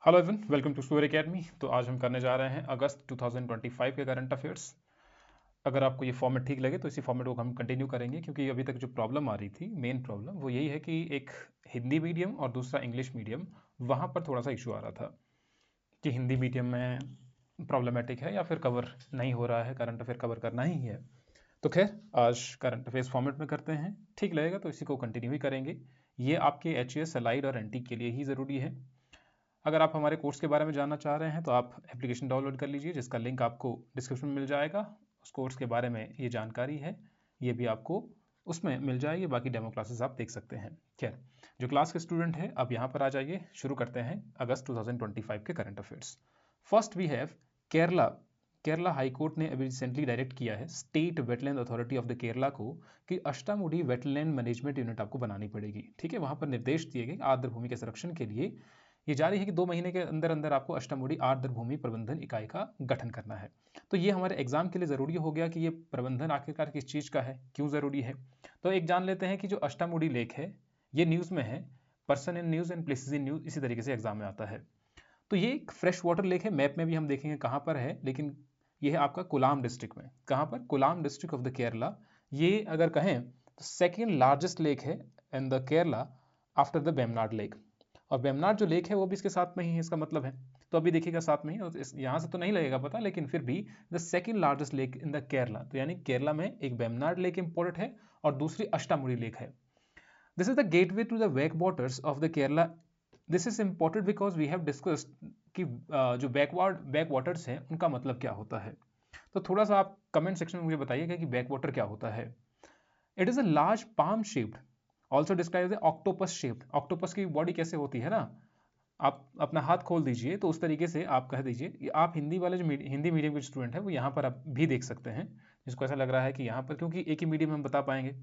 Hello everyone, welcome to Surya Academy. तो आज हम करने जा रहे हैं अगस्त 2025 के करंट अफेयर्स। अगर आपको ये फॉर्मेट ठीक लगे तो इसी फॉर्मेट को हम कंटिन्यू करेंगे, क्योंकि अभी तक जो प्रॉब्लम आ रही थी, मेन प्रॉब्लम वो यही है कि एक हिंदी मीडियम और दूसरा इंग्लिश मीडियम, वहाँ पर थोड़ा सा इशू आ रहा था कि हिंदी मीडियम में प्रॉब्लमेटिक है या फिर कवर नहीं हो रहा है, करंट अफेयर कवर करना ही है। तो खैर, आज करंट अफेयर्स फॉर्मेट में करते हैं, ठीक लगेगा तो इसी को कंटिन्यू ही करेंगे। ये आपके एच एलाइड और एनटी के लिए ही ज़रूरी है। अगर आप हमारे कोर्स के बारे में जानना चाह रहे हैं तो आप एप्लीकेशन डाउनलोड कर लीजिए, जिसका लिंक आपको डिस्क्रिप्शन में मिल जाएगा। उस कोर्स के बारे में ये जानकारी है, ये भी आपको उसमें मिल जाएगी। बाकी डेमो क्लासेस आप देख सकते हैं। खैर, जो क्लास के स्टूडेंट है, अब यहाँ पर आ जाइए। शुरू करते हैं अगस्त 2025 के current affairs. First we have Kerala. Kerala high court ने अभी रिसेंटली डायरेक्ट किया है state wetland authority of the Kerala को कि अष्टामुडी वेटलैंड मैनेजमेंट यूनिट आपको बनानी पड़ेगी। ठीक है, वहाँ पर निर्देश दिए गए आर्द्र भूमि के संरक्षण के लिए ये जारी है कि 2 महीने के अंदर अंदर आपको अष्टामुडी आर्द्र भूमि प्रबंधन इकाई का गठन करना है। तो ये हमारे एग्जाम के लिए ज़रूरी हो गया कि ये प्रबंधन आखिरकार किस चीज़ का है, क्यों ज़रूरी है। तो एक जान लेते हैं कि जो अष्टामुडी लेक है, ये न्यूज़ में है, person in news and places in news, इसी तरीके से एग्जाम में आता है। तो ये एक फ्रेश वाटर लेक है, मैप में भी हम देखेंगे कहाँ पर है, लेकिन ये है आपका कोलाम डिस्ट्रिक्ट में। कहाँ पर? Kollam district of the Kerala. ये अगर कहें तो सेकेंड लार्जेस्ट लेक है in the Kerala after the Vembanad lake. और बेमनाड जो लेक है वो भी इसके साथ में ही है, इसका मतलब है। तो अभी देखिएगा साथ में ही, और यहाँ से तो नहीं लगेगा पता, लेकिन फिर भी the second largest lake in the Kerala. तो यानी केरला में एक बेमनाड लेक इंपॉर्टेंट है और दूसरी अष्टामुडी लेक है। This is the gateway to the backwaters of the Kerala. This is important because we have discussed कि जो बैक वाटर्स हैं उनका मतलब क्या होता है। तो थोड़ा सा आप कमेंट सेक्शन में मुझे बताइएगा कि बैक वाटर क्या होता है। It is a large palm shaped, also describe octopus shaped. Octopus की बॉडी कैसे होती है ना, आप अपना हाथ खोल दीजिए तो उस तरीके से आप कह दीजिए। आप हिंदी वाले जो हिंदी मीडियम के स्टूडेंट है वो यहाँ पर आप भी देख सकते हैं, जिसको ऐसा लग रहा है कि यहाँ पर, क्योंकि एक ही मीडियम हम बता पाएंगे।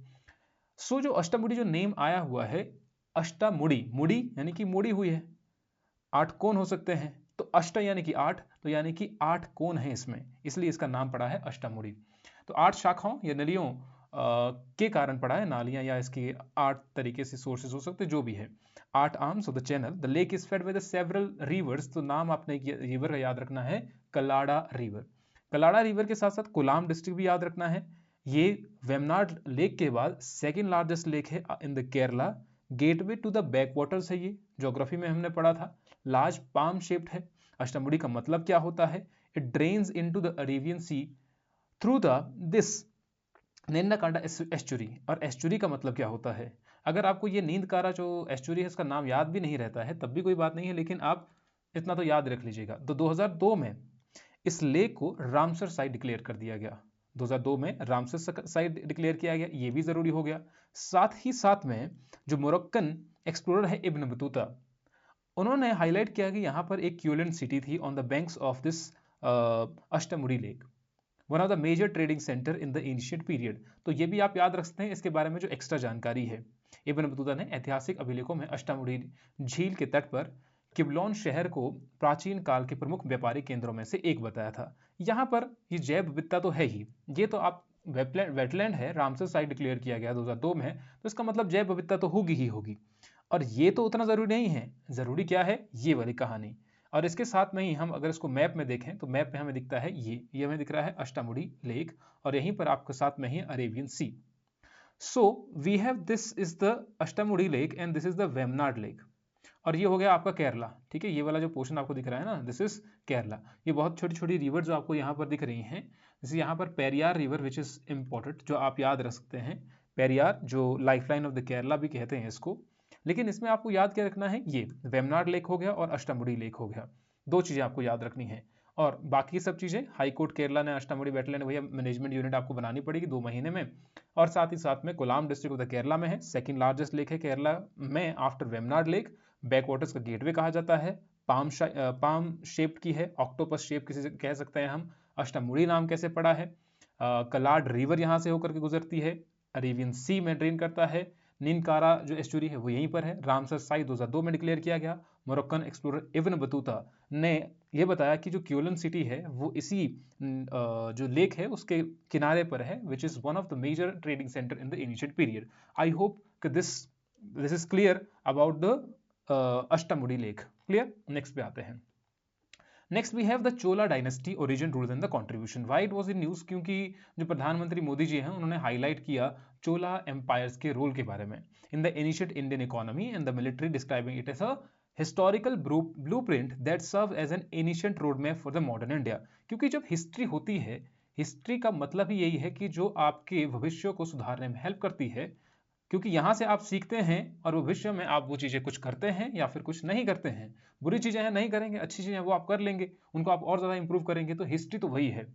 सो जो अष्टमुडी जो नेम आया हुआ है, अष्टामुड़ी, मुड़ी यानी कि मुड़ी हुई है, 8 कोण हो सकते हैं। तो अष्ट यानी कि 8, तो यानी कि 8 कोण हैं इसमें, इसलिए इसका नाम पड़ा है अष्टामुड़ी। तो 8 शाखाओं या नलियों के कारण पड़ा है, नालियां या इसकी 8 तरीके से सोर्सेज हो सकते, जो भी है। 8 arms of the channel, the lake is fed with several reverse. तो नाम आपने रिवर का याद रखना है, कलाड़ा रिवर। कलाड़ा रिवर के साथ साथ कोलाम डिस्ट्रिक्ट भी याद रखना है। ये वेमनाड लेक के बाद सेकेंड लार्जेस्ट लेक है in the Kerala. Gateway to the backwaters है, ये ज्योग्राफी में हमने पढ़ा था। लार्ज पाम शेप्ड है। अष्टमुडी का मतलब क्या होता है? It drains into the Arabian sea through the this नेन्नाकांडा एस्चुरी। और एस्चुरी का मतलब क्या होता है? अगर आपको ये नींदकारा जो एस्चुरी है इसका नाम याद भी नहीं रहता है तब भी कोई बात नहीं है, लेकिन आप इतना तो याद रख लीजिएगा। तो 2002 में इस लेक को रामसर साइट डिक्लेयर कर दिया गया। 2002 में रामसर साइट डिक्लेयर किया गया, ये भी जरूरी हो गया। साथ ही साथ में जो मोरक्कन एक्सप्लोरर है इब्न बतूता, उन्होंने हाईलाइट किया कि यहाँ पर एक क्यूलेंट सिटी थी on the banks of this Ashtamudi lake, one of the major trading centre in the ancient period. तो ये भी आप याद रख सकते हैं इसके बारे में जो एक्स्ट्रा जानकारी है। इब्न बतूता ने ऐतिहासिक अभिलेखों में अष्टामुडी झील के तट पर किबलौन शहर को प्राचीन काल के प्रमुख व्यापारिक केंद्रों में से एक बताया था। यहाँ पर ये जैव विविधता तो है ही, ये तो आप वेटलैंड है, रामसर साइट डिक्लेयर किया गया 2002 में, तो इसका मतलब जैव विविधता तो होगी ही होगी। और ये तो उतना ज़रूरी नहीं है, ज़रूरी क्या है, ये वाली कहानी। और इसके साथ में ही हम अगर इसको मैप में देखें तो मैप में हमें दिखता है ये हमें दिख रहा है अष्टामुडी लेक, और यहीं पर आपके साथ में ही Arabian sea. So we have this is the Ashtamudi lake and this is the Vembanad lake. और ये हो गया आपका केरला। ठीक है, ये वाला जो पोर्शन आपको दिख रहा है ना, दिस इज केरला। ये बहुत छोटी छोटी रिवर जो आपको यहाँ पर दिख रही हैं, जैसे यहाँ पर Periyar river which is important, जो आप याद रख सकते हैं। पेरियार जो लाइफलाइन ऑफ द केरला भी कहते हैं इसको। लेकिन इसमें आपको याद क्या रखना है, ये वेमनाड लेक हो गया और अष्टामुडी लेक हो गया, दो चीज़ें आपको याद रखनी है। और बाकी सब चीज़ें हाई कोर्ट केरला ने अष्टामुडी वेटलैंड भैया मैनेजमेंट यूनिट आपको बनानी पड़ेगी 2 महीने में। और साथ ही साथ में Kollam district of the Kerala में है, सेकंड लार्जेस्ट लेक है केरला में after Vembanad lake. Backwaters का गेटवे कहा जाता है। पाम शेप की है, ऑक्टोपस शेप किसी से कह सकते हैं हम। अष्टामुडी नाम कैसे पड़ा है? कलाड रिवर यहाँ से होकर के गुजरती है, अरेबियन सी में ड्रेन करता है। नीनकारा जो एस्चुरी है वो यहीं पर है। रामसर साइट 2002 में डिक्लेयर किया गया। मोरक्कन एक्सप्लोरर इब्न बतूता ने यह बताया कि जो क्यूलन सिटी है वो इसी जो लेक है उसके किनारे पर है, which is one of the major trading centre in the ancient period. I hope this is clear about the Ashtamudi lake. Clear? Next पे आते हैं। Next we have the Chola dynasty origin rule and the contribution. Why it was in news? क्योंकि जो प्रधानमंत्री मोदी जी हैं उन्होंने highlight किया चोला empires के रोल के बारे में in the initiate Indian economy and the military, describing it as a historical blueprint that serve as an ancient road map for the modern India. क्योंकि जब हिस्ट्री होती है, हिस्ट्री का मतलब ही यही है कि जो आपके भविष्य को सुधारने में हेल्प करती है, क्योंकि यहाँ से आप सीखते हैं और भविष्य में आप वो चीज़ें कुछ करते हैं या फिर कुछ नहीं करते हैं। बुरी चीज़ें हैं नहीं करेंगे, अच्छी चीज़ें वो आप कर लेंगे, उनको आप और ज़्यादा इंप्रूव करेंगे। तो हिस्ट्री तो वही है।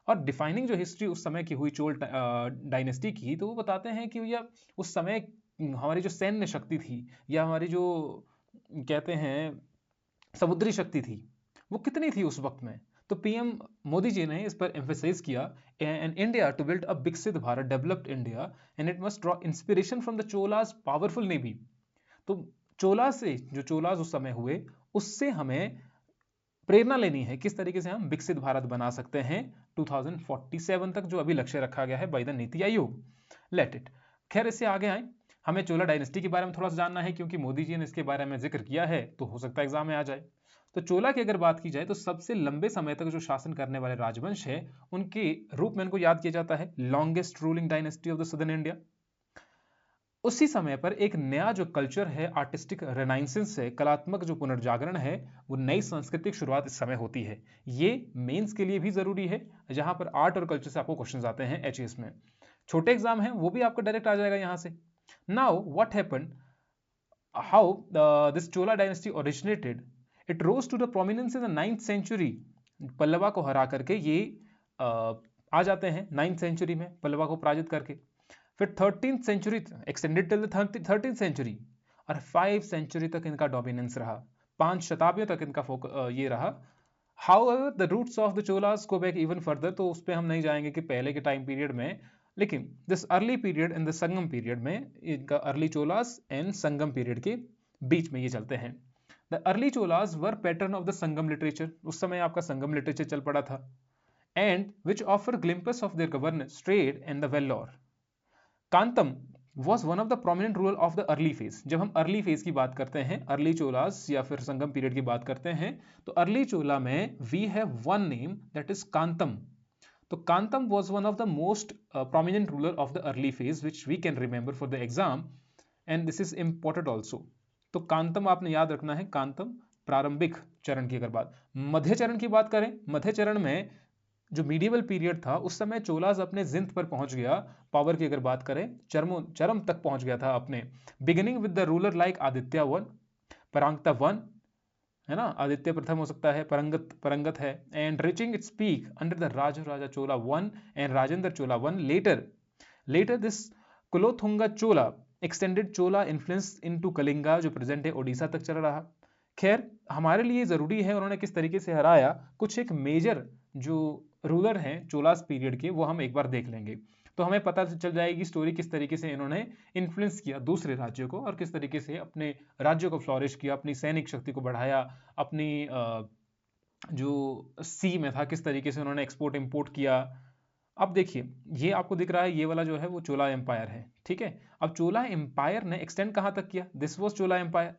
और डिफाइनिंग जो हिस्ट्री उस समय की हुई चोल डायनेस्टी की, तो वो बताते हैं कि भैया उस समय हमारी जो सैन्य शक्ति थी या हमारी जो कहते हैं समुद्री शक्ति थी, वो कितनी थी उस वक्त में। तो पीएम मोदी जी ने इस पर एम्फेसाइज किया, and India to build a Viksit Bharat, developed India, and it must draw inspiration from the Cholas powerful navy. तो चोला से, जो चोलास उस समय हुए, उससे हमें प्रेरणा लेनी है किस तरीके से हम विकसित भारत बना सकते हैं 2047 तक, जो अभी लक्ष्य रखा गया है by the NITI Aayog. Let it. खैर, इससे आगे आए, हमें चोला डायनेस्टी के बारे में थोड़ा सा जानना है, क्योंकि मोदी जी ने इसके बारे में जिक्र किया है, तो हो सकता है एग्जाम में आ जाए। तो चोला की अगर बात की जाए तो सबसे लंबे समय तक जो शासन करने वाले राजवंश है, उनके रूप में इनको याद किया जाता है longest ruling dynasty of the southern India. उसी समय पर एक नया जो कल्चर है, आर्टिस्टिक रेनाइंसेंस है, कलात्मक जो पुनर्जागरण है, वो नई सांस्कृतिक शुरुआत इस समय होती है। ये मेंस के लिए भी जरूरी है, जहां पर आर्ट और कल्चर से आपको क्वेश्चंस आते हैं एचएस में। छोटे एग्जाम है वो भी आपको डायरेक्ट आ जाएगा यहां से। Now what happened, how this Chola dynasty originated, it rose to the prominence in the 9th century. Pallava को हरा करके ये आ जाते हैं 9th सेंचुरी में, पल्लवा को पराजित करके। फिर 13th century extended till the 13th century, और 5 सेंचुरी तक इनका डोमिनेंस रहा, 5 शताब्दियों तक इनका ये रहा। However the roots of the Cholas go back even further, तो उस पर हम नहीं जाएंगे कि पहले के टाइम पीरियड में, लेकिन this early period in the Sangam period में, इनका early Cholas and Sangam period के बीच में ये चलते हैं। The early Cholas were pattern of the Sangam literature, उस समय आपका संगम लिटरेचर चल पड़ा था, and which offer glimpse of their governance, trade and the Vellore. Kantam was one of the prominent ruler of the early phase। जब हम अर्ली फेज की बात करते हैं, अर्ली चोलास या फिर संगम पीरियड की बात करते हैं, तो अर्ली चोला में we have one name that is Kantam. तो Kantam was one of the most prominent ruler of the early phase which we can remember for the exam, and this is important also। तो कांतम आपने याद रखना है, कांतम प्रारंभिक चरण की अगर बात। मध्य चरण की बात करें, मध्य चरण में जो मीडिएवल पीरियड था, उस समय चोलास अपने जिंद पर पहुंच गया, पावर की अगर बात करें चरम तक पहुंच गया था अपने। Beginning with the ruler like Aditya one, Parantaka one, है ना, आदित्य प्रथम हो सकता है, परंगत है, and reaching its peak under the Raja Chola one and Rajendra Chola one. Later this Kulothunga Chola extended Chola influence into Kalinga, जो प्रेजेंट है ओडिशा तक चल रहा। खैर, हमारे लिए जरूरी है उन्होंने किस तरीके से हराया, कुछ एक मेजर जो रूलर हैं चोलास पीरियड के, वो हम एक बार देख लेंगे, तो हमें पता चल जाएगी स्टोरी किस तरीके से इन्होंने इन्फ्लुएंस किया दूसरे राज्यों को, और किस तरीके से अपने राज्यों को फ्लोरिश किया, अपनी सैनिक शक्ति को बढ़ाया, अपनी जो सी में था किस तरीके से उन्होंने एक्सपोर्ट इंपोर्ट किया। अब देखिए, ये आपको दिख रहा है, ये वाला जो है वो चोला एम्पायर है, ठीक है। अब चोला एम्पायर ने एक्सटेंड कहां तक किया, दिस वॉज चोला एम्पायर,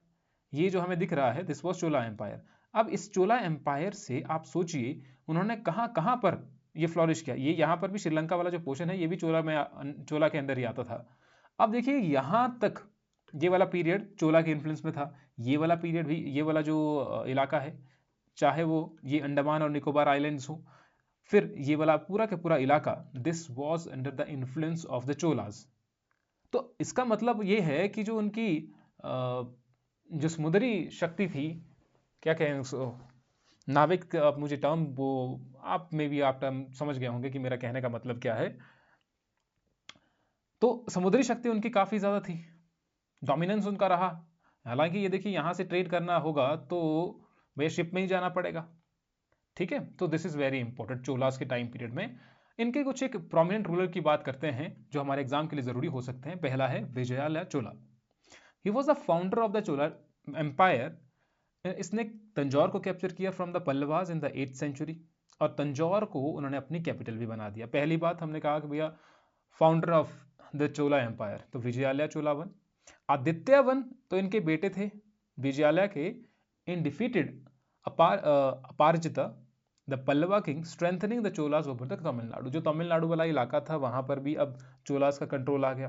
ये जो हमें दिख रहा है दिस वॉज चोला एम्पायर। अब इस चोला एम्पायर से आप सोचिए उन्होंने कहां कहां पर ये फ्लोरिश किया। ये यहाँ पर भी श्रीलंका वाला जो पोर्शन है, ये भी चोला के अंदर ही आता था। अब देखिए यहां तक ये वाला पीरियड चोला के इन्फ्लुएंस में था, ये वाला पीरियड भी, ये वाला जो इलाका है, चाहे वो ये अंडमान और निकोबार आइलैंड्स हो, फिर ये वाला पूरा का पूरा इलाका, this was under the influence of the Cholas. तो इसका मतलब ये है कि जो उनकी जो समुद्री शक्ति थी, क्या कहें उसको, नाविक, आप मुझे टर्म वो आप में भी आप टर्म समझ गए होंगे कि मेरा कहने का मतलब क्या है। तो समुद्री शक्ति उनकी काफी ज्यादा थी, डोमिनेंस उनका रहा। हालांकि ये देखिए यहां से ट्रेड करना होगा तो वे शिप में ही जाना पड़ेगा, ठीक है। तो this is very important, Cholas के टाइम पीरियड में इनके कुछ एक प्रोमिनेंट रूलर की बात करते हैं जो हमारे एग्जाम के लिए जरूरी हो सकते हैं। पहला है Vijayalaya Chola, he was the founder of the Chola empire. इसने तंजौर को कैप्चर किया from the Pallavas in the 8th century, और तंजौर को उन्होंने अपनी कैपिटल भी बना दिया। पहली बात हमने कहा कि भैया founder of the Chola empire, तो विजयालय चोला वन। आदित्य वन तो इनके बेटे थे विजयालय के, in defeated Aparajita, the Pallava king, strengthening the Cholas over the Tamil Nadu. जो तमिलनाडु वाला इलाका था वहां पर भी अब चोलास का कंट्रोल आ गया।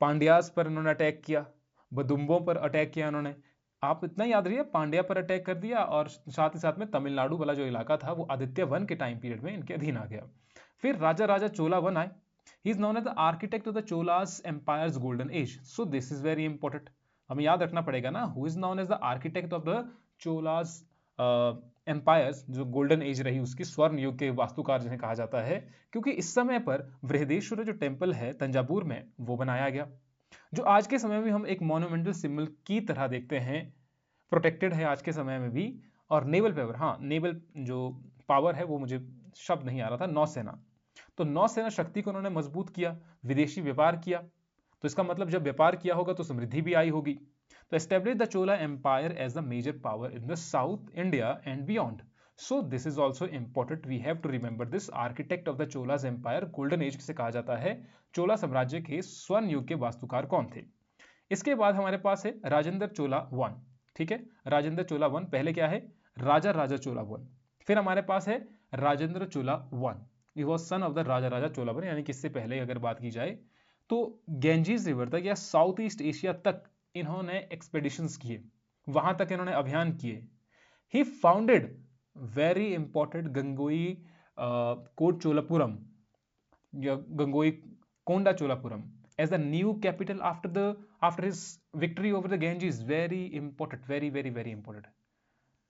पांड्यास पर इन्होंने अटैक किया, बदुम्बों पर अटैक किया इन्होंने। आप इतना याद रखिए, पांड्या पर अटैक कर दिया और साथ ही साथ में तमिलनाडु वाला जो इलाका था वो आदित्य वन के टाइम पीरियड में इनके अधीन आ गया। फिर राजा राजा चोला वन आए। He is known as the architect of the Cholas empires golden age. So this is very important, हमें याद रखना पड़ेगा ना, who is known as the architect of the Cholas empires, जो गोल्डन एज रही उसकी, स्वर्ण युग के वास्तुकार जिन्हें कहा जाता है, क्योंकि इस समय पर बृहदेश्वर जो टेम्पल है तंजावुर में वो बनाया गया, जो आज के समय में हम एक मोन्यूमेंटल सिंबल की तरह देखते हैं, प्रोटेक्टेड है आज के समय में भी। और नेवल पावर, हाँ नेवल जो पावर है वो मुझे शब्द नहीं आ रहा था, नौसेना, तो नौसेना शक्ति को उन्होंने मजबूत किया, विदेशी व्यापार किया, तो इसका मतलब जब व्यापार किया होगा तो समृद्धि भी आई होगी। तो establish the Chola empire as the major power in the south India and beyond. So this is also important, we have to remember this. Architect of the Cholas empire golden age से कहा जाता है। चोला साम्राज्य के स्वर्ण युग के वास्तुकार कौन थे? इसके बाद हमारे पास है राजेंद्र चोला वन। ठीक है, राजेंद्र चोला वन, पहले क्या है, राजा राजा चोला वन। फिर हमारे पास है Rajendra Chola one, he was son of the Raja Raja Chola one, यानी कि इससे पहले अगर बात की जाए तो गेंजीज रिवर तक या साउथ ईस्ट एशिया तक इन्होंने एक्सपेडिशंस किए, वहां तक इन्होंने अभियान किए। ही फाउंडेड वेरी इंपॉर्टेंट गंगोई कोटचोलापुरम या गंगोई कोंडा Cholapuram as the new capital after his victory over the Ganges. very important, very very very important।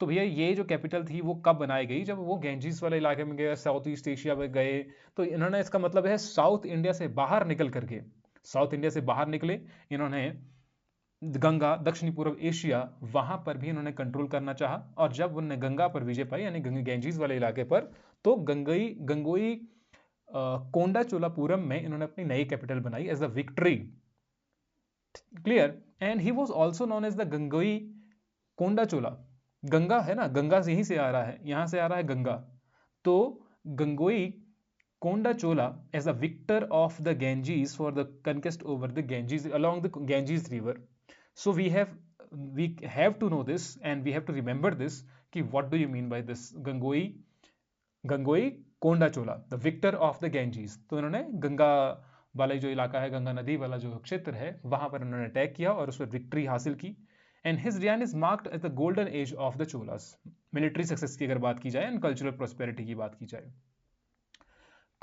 तो भैया ये जो कैपिटल थी वो कब बनाई गई? जब वो गेंजीज वाले इलाके में गए, साउथ ईस्ट एशिया में गए, तो इन्होंने, इसका मतलब है साउथ इंडिया से बाहर निकल करके, साउथ इंडिया से बाहर निकले इन्होंने, गंगा, दक्षिणी पूर्व एशिया, वहां पर भी इन्होंने कंट्रोल करना चाहा। और जब उन्होंने गंगा पर विजय पाई, यानी गेंजीज वाले इलाके पर, तो गंगोई कोंडा चोलापुरम में इन्होंने अपनी नई कैपिटल बनाई as the victory. Clear? And he was also known as the Gangaikonda Chola. Ganga है ना, गंगा से यहीं से आ रहा है, यहां से आ रहा है गंगा, तो Gangaikonda Chola as the victor of the Ganges for the conquest over the Ganges along the Ganges river. So we have to know this and we have to remember this कि what do you mean by this Gangaikonda Chola, the victor of the Ganges. तो इन्होंने गंगा वाला जो इलाका है, गंगा नदी वाला जो क्षेत्र है, वहां पर इन्होंने अटैक किया और उस पर विक्ट्री हासिल की। And his reign is marked as the golden age of the Cholas. Military success की अगर बात की जाए एंड कल्चरल प्रोस्पेरिटी की बात की जाए।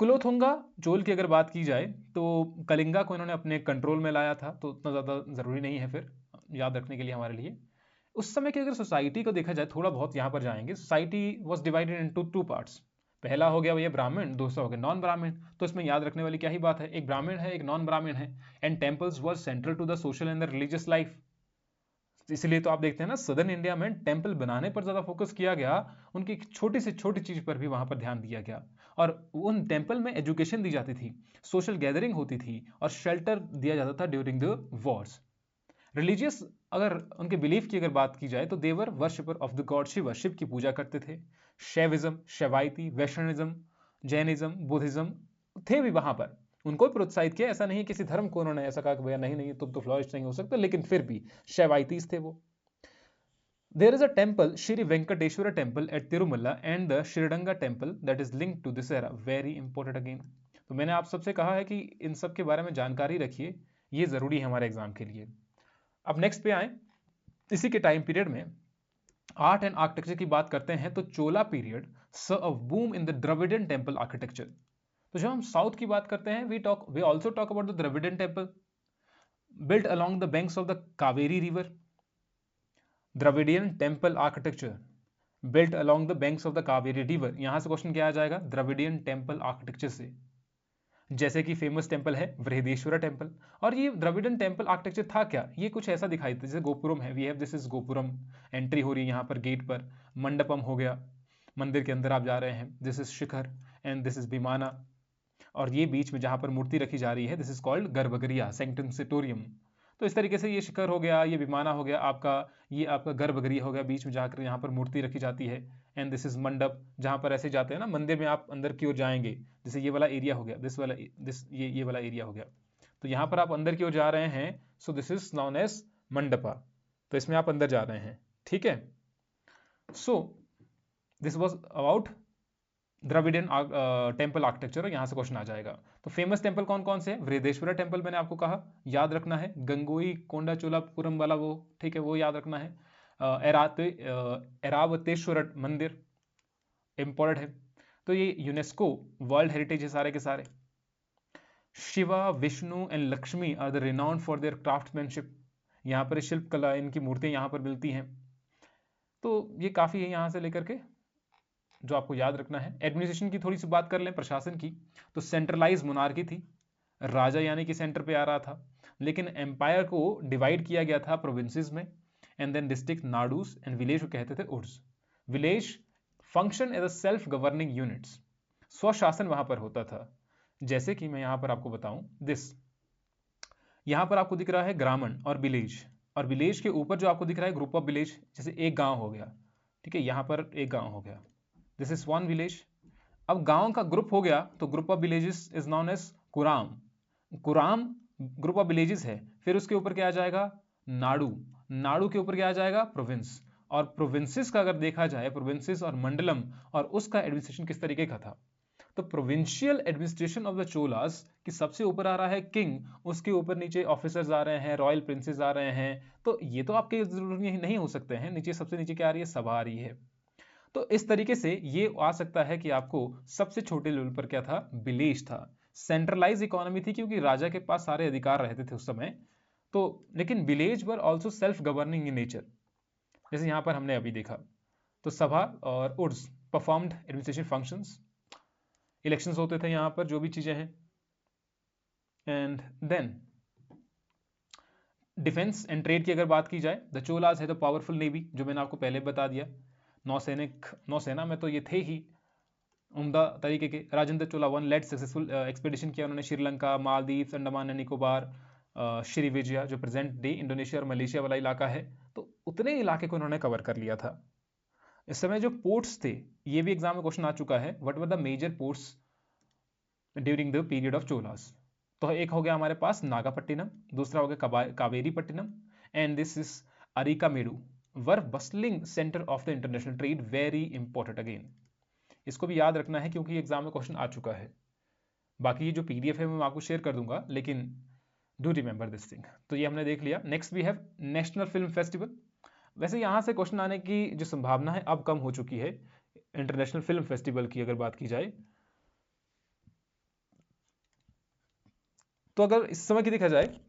कुलोथुंगा चोल की अगर बात की जाए तो कलिंगा को इन्होंने अपने कंट्रोल में लाया था, तो उतना ज़्यादा ज़रूरी नहीं है फिर याद रखने के लिए हमारे लिए। उस समय की अगर सोसाइटी को देखा जाए, थोड़ा बहुत यहाँ पर जाएंगे, society was divided into two parts. पहला हो गया भैया ब्राह्मण, दूसरा हो गया नॉन ब्राह्मण। तो इसमें याद रखने वाली क्या ही बात है, एक ब्राह्मण है एक नॉन ब्राह्मण है। And temples were central to the social and the religious life. इसलिए तो आप देखते हैं ना, सदर्न इंडिया में टेम्पल बनाने पर ज्यादा फोकस किया गया, उनकी छोटी से छोटी चीज पर भी वहां पर ध्यान दिया गया। और उन टेम्पल में एजुकेशन दी जाती थी, सोशल गैदरिंग होती थी और शेल्टर दिया जाता था ड्यूरिंग द वॉर्स। रिलीजियस अगर उनके बिलीफ की अगर बात की जाए तो they were worshipper of the god Shiva, Shiva की पूजा करते थे। Shaivism, Shaivite, Vaishnavism, Jainism, Buddhism थे भी वहां पर, उनको भी प्रोत्साहित किया। ऐसा नहीं किसी धर्म को उन्होंने ऐसा कहा कि भैया नहीं नहीं तुम तो फ्लॉरिश नहीं हो सकते, लेकिन फिर भी शैवाइतीस थे वो। There is a temple, Shri Venkateshwara temple at Tirumala and the Shridanga temple that is linked to this era. Very important again. तो मैंने आप सबसे कहा है कि इन सब के बारे में जानकारी रखिए, ये जरूरी है हमारे एग्जाम के लिए। अब नेक्स्ट पे आए, इसी के टाइम पीरियड में आर्ट एंड आर्किटेक्चर की बात करते हैं तो चोला period saw a boom in the Dravidian temple architecture। तो जब हम साउथ की बात करते हैं, we also talk about the Dravidian temple built along the banks of the Kaveri river। Dravidian temple architecture built along the banks of the Kaveri river। यहां से question क्या आ जाएगा, द्रविडियन टेम्पल आर्किटेक्चर से। जैसे कि फेमस टेम्पल है Brihadeeswara temple. और ये द्रविडियन टेम्पल आर्किटेक्चर था क्या, ये कुछ ऐसा दिखाई देता है, जैसे गोपुरम है, we have this is gopuram, entry हो रही है यहाँ पर गेट पर। मंडपम हो गया, मंदिर के अंदर आप जा रहे हैं, this is shikhara and this is vimana. और ये बीच में जहां पर मूर्ति रखी जा रही है, दिस इज कॉल्ड गर्भगृह, सेंक्टम। तो इस तरीके से ये शिखर हो गया, ये विमाना हो गया आपका, ये आपका गर्भगृह हो गया, बीच में जाकर यहाँ पर मूर्ति रखी जाती है। एंड दिस इज मंडप, जहां पर ऐसे जाते हैं ना मंदिर में, आप अंदर की ओर जाएंगे, जैसे ये वाला एरिया हो गया, ये वाला एरिया हो गया, तो यहाँ पर आप अंदर की ओर जा रहे हैं, so this is known as mandapa. तो इसमें आप अंदर जा रहे हैं, ठीक है। So this was about Dravidian temple architecture, यहाँ से क्वेश्चन आ जाएगा। तो फेमस टेम्पल कौन कौन से हैं? वृद्धेश्वरा टेम्पल मैंने आपको कहा, याद रखना है। गंगोई कोंडाचोलापुरम वाला वो, ठीक है, वो याद रखना है। एरावतेश्वर मंदिर इंपॉर्टेंट है। तो ये यूनेस्को वर्ल्ड हेरिटेज है सारे के सारे। Shiva, Vishnu and Lakshmi are the renowned for their craftsmanship. यहाँ पर शिल्प कला, इनकी मूर्तियां यहाँ पर मिलती हैं। तो ये काफ़ी है यहाँ से लेकर के जो आपको याद रखना है। एडमिनिस्ट्रेशन की थोड़ी सी बात कर लें, प्रशासन की। तो सेंट्रलाइज मोनार्की थी, राजा यानी कि सेंटर पे आ रहा था, लेकिन एम्पायर को डिवाइड किया गया था प्रोविंसेस में, and then district nadus and village को कहते थे उड्स। Village function as a self governing units, स्वशासन वहां पर होता था। जैसे कि मैं यहां पर आपको बताऊं दिस, यहां पर आपको दिख रहा है ग्रामन और विलेज, और विलेज के ऊपर जो आपको दिख रहा है ग्रुप ऑफ विलेज, जैसे एक गांव हो गया, ठीक है, यहां पर एक गांव हो गया, दिस इज वन विलेज। अब गांव का ग्रुप हो गया तो group of villages is known as kurram. Kurram group of villages है, फिर उसके ऊपर क्या आ जाएगा? नाडू। नाडू के ऊपर क्या आ जाएगा? प्रोविंस। और प्रोविंसेस का अगर देखा जाए, प्रोविंसेस और मंडलम, और उसका एडमिनिस्ट्रेशन किस तरीके का था? तो provincial administration of the Cholas की सबसे ऊपर आ रहा है किंग, उसके ऊपर नीचे ऑफिसर्स आ रहे हैं, रॉयल प्रिंसेस आ रहे हैं। तो ये तो आपके जरूरी नहीं हो सकते हैं, नीचे सबसे नीचे क्या आ रही है? सभा आ रही है। तो इस तरीके से ये आ सकता है कि आपको सबसे छोटे लेवल पर क्या था? विलेज था। सेंट्रलाइज इकोनॉमी थी क्योंकि राजा के पास सारे अधिकार रहते थे उस समय। तो लेकिन village were also self governing in nature, जैसे यहां पर हमने अभी देखा। तो सभा और उड्स परफॉर्म्ड एडमिनिस्ट्रेशन फंक्शंस, इलेक्शंस होते थे यहां पर, जो भी चीजें हैं। And then defence and trade की अगर बात की जाए, द चोलास है द पावरफुल नेवी, जो मैंने आपको पहले बता दिया। नौसेना में तो ये थे ही उम्दा तरीके के। Rajendra Chola one lead successful expedition किया उन्होंने, श्रीलंका, मालदीव, अंडमान एंड निकोबार, श्रीविजया जो प्रेजेंट डे इंडोनेशिया और मलेशिया वाला इलाका है, तो उतने इलाके को उन्होंने कवर कर लिया था। इस समय जो पोर्ट्स थे, ये भी एग्जाम में क्वेश्चन आ चुका है, what were the major ports during the period of Cholas. तो एक हो गया हमारे पास नागापट्टिनम, दूसरा हो गया Kaveri Pattinam, and this is Arikamedu, were bustling centre of the international trade, very important again. इसको भी याद रखना है क्योंकि एग्जाम में क्वेश्चन आ चुका है। बाकी ये जो पीडीएफ है मैं आपको शेयर कर दूंगा, लेकिन डू रिमेंबर दिस थिंग। तो ये हमने देख लिया। Next we have national film festival. वैसे यहाँ से क्वेश्चन आने की जो संभावना है अब कम हो चुकी है इंटरनेशनल फिल्म फेस्टिवल की अगर बात की जाए। तो अगर इस समय की देखा जाए,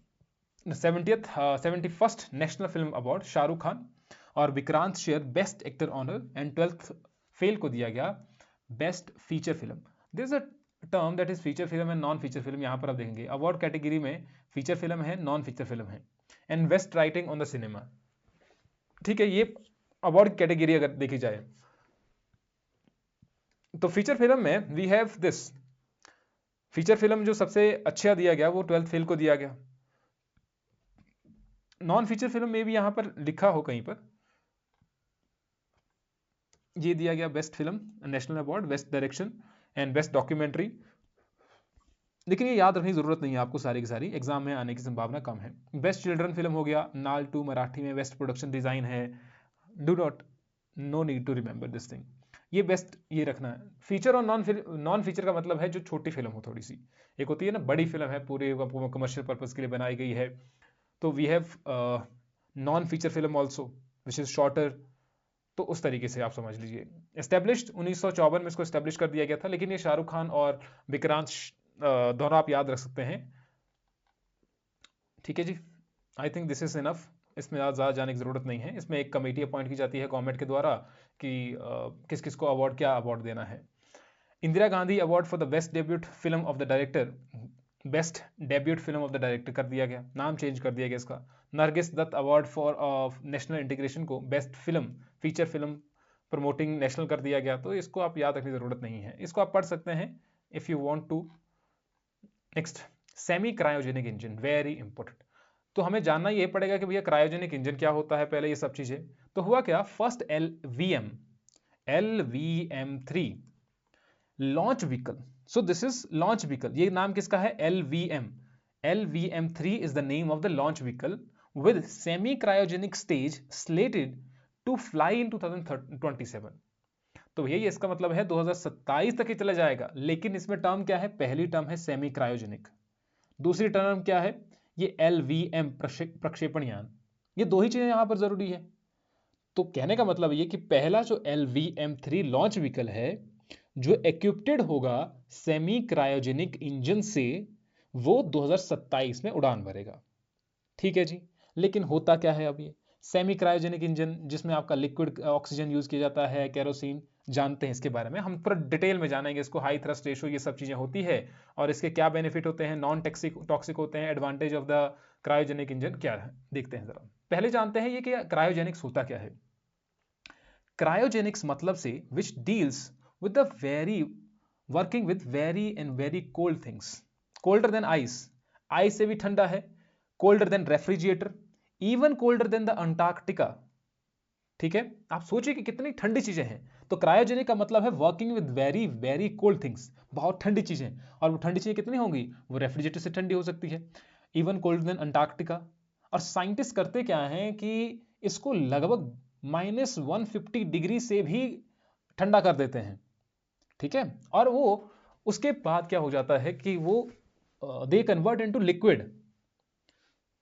71st national film award Shahrukh Khan और Vikrant share best actor honour, and 12th Fail को दिया गया best feature film. This is a term that is feature film and non feature film. यहां पर आप देखेंगे अवार्ड कैटेगरी में फीचर फिल्म है, नॉन फीचर फिल्म है, and best writing on the cinema. ठीक है, ये अवार्ड कैटेगरी अगर देखी जाए तो फीचर फिल्म में we have this. Feature film जो सबसे अच्छा दिया गया वो 12th फेल को दिया गया। नॉन फीचर फिल्म में भी यहां पर लिखा हो कहीं पर, ये दिया गया best film national award, best direction and best documentary. लेकिन ये याद रखने की जरूरत नहीं है आपको, सारी की सारी एग्जाम में आने की संभावना कम है। बेस्ट चिल्ड्रन फिल्म हो गया नाल 2 मराठी में, बेस्ट प्रोडक्शन डिजाइन है, do not, no need to remember this thing. ये बेस्ट ये रखना है। फीचर और नॉन फीचर का मतलब है जो छोटी फिल्म हो थोड़ी सी, एक होती है ना बड़ी फिल्म है पूरे कमर्शियल पर्पज के लिए बनाई गई है। तो we have non feature film also which is shorter. तो उस तरीके से आप समझ लीजिए। एस्टेब्लिश्ड 1954 में इसको एस्टेब्लिश कर दिया गया था, लेकिन ये शाहरुख खान और विक्रांत दोनों आप याद रख सकते हैं। ठीक है जी, I think this is enough. इसमें ज़्यादा जाने की ज़रूरत नहीं है। इसमें एक कमेटी अपॉइंट की जाती है गवर्नमेंट के द्वारा कि किस किस को अवार्ड, क्या अवार्ड देना है। Indira Gandhi award for the best debut film of the director, best debut film of the director कर दिया गया, नाम चेंज कर दिया गया इसका। Nargis Dutt award for national integration को best film feature film promoting national कर दिया गया। तो इसको आप याद रखने की जरूरत नहीं है, इसको आप पढ़ सकते हैं if you want to. Next, semi cryogenic engine, very important. तो हमें जानना ये पड़ेगा कि भैया क्रायोजेनिक इंजन क्या होता है, पहले ये सब चीजें। तो हुआ क्या, first LVM3 launch vehicle. So this is launch vehicle, ये नाम किसका है? LVM3 is the name of the launch vehicle with semi cryogenic stage slated to fly in 2027। तो यही इसका मतलब है 2027 तक ही चला जाएगा। लेकिन इसमें टर्म क्या है? पहली टर्म है सेमी क्रायोजेनिक, दूसरी टर्म क्या है? ये LVM प्रक्षेपण यान। ये दो ही चीजें यहां पर जरूरी है। तो कहने का मतलब ये कि पहला जो LVM-3 लॉन्च व्हीकल है जो इक्विप्ड होगा सेमी क्रायोजेनिक इंजन से, वो 2027 में उड़ान भरेगा। ठीक है जी। लेकिन होता क्या है अब ये सेमी क्रायोजेनिक इंजन, जिसमें आपका लिक्विड ऑक्सीजन यूज किया जाता है, केरोसिन, जानते हैं इसके बारे में, हम पूरा डिटेल में जानेंगे इसको, हाई थ्रस्ट रेशो, ये सब चीजें होती है और इसके क्या बेनिफिट होते हैं, नॉन टॉक्सिक होते हैं, advantage of the cryogenic engine क्या है, देखते हैं जरा। पहले जानते हैं ये कि क्रायोजेनिक्स होता क्या है। क्रायोजेनिक्स मतलब से which deals with the very working with very and very cold things, colder than ice, ice से भी ठंडा है, colder than refrigerator, even colder than the Antarctica. ठीक है, आप सोचिए कि कितनी ठंडी चीजें हैं। तो क्रायोजेनिक का मतलब है working with very very cold things, बहुत ठंडी चीजें। और वो ठंडी चीजें कितनी होंगी? वो रेफ्रिजरेटर से ठंडी हो सकती है, इवन कोल्डर देन अंटार्कटिका। और साइंटिस्ट करते क्या हैं कि इसको लगभग -150 डिग्री से भी ठंडा कर देते हैं। ठीक है, और वो उसके बाद क्या हो जाता है कि वो they convert into liquid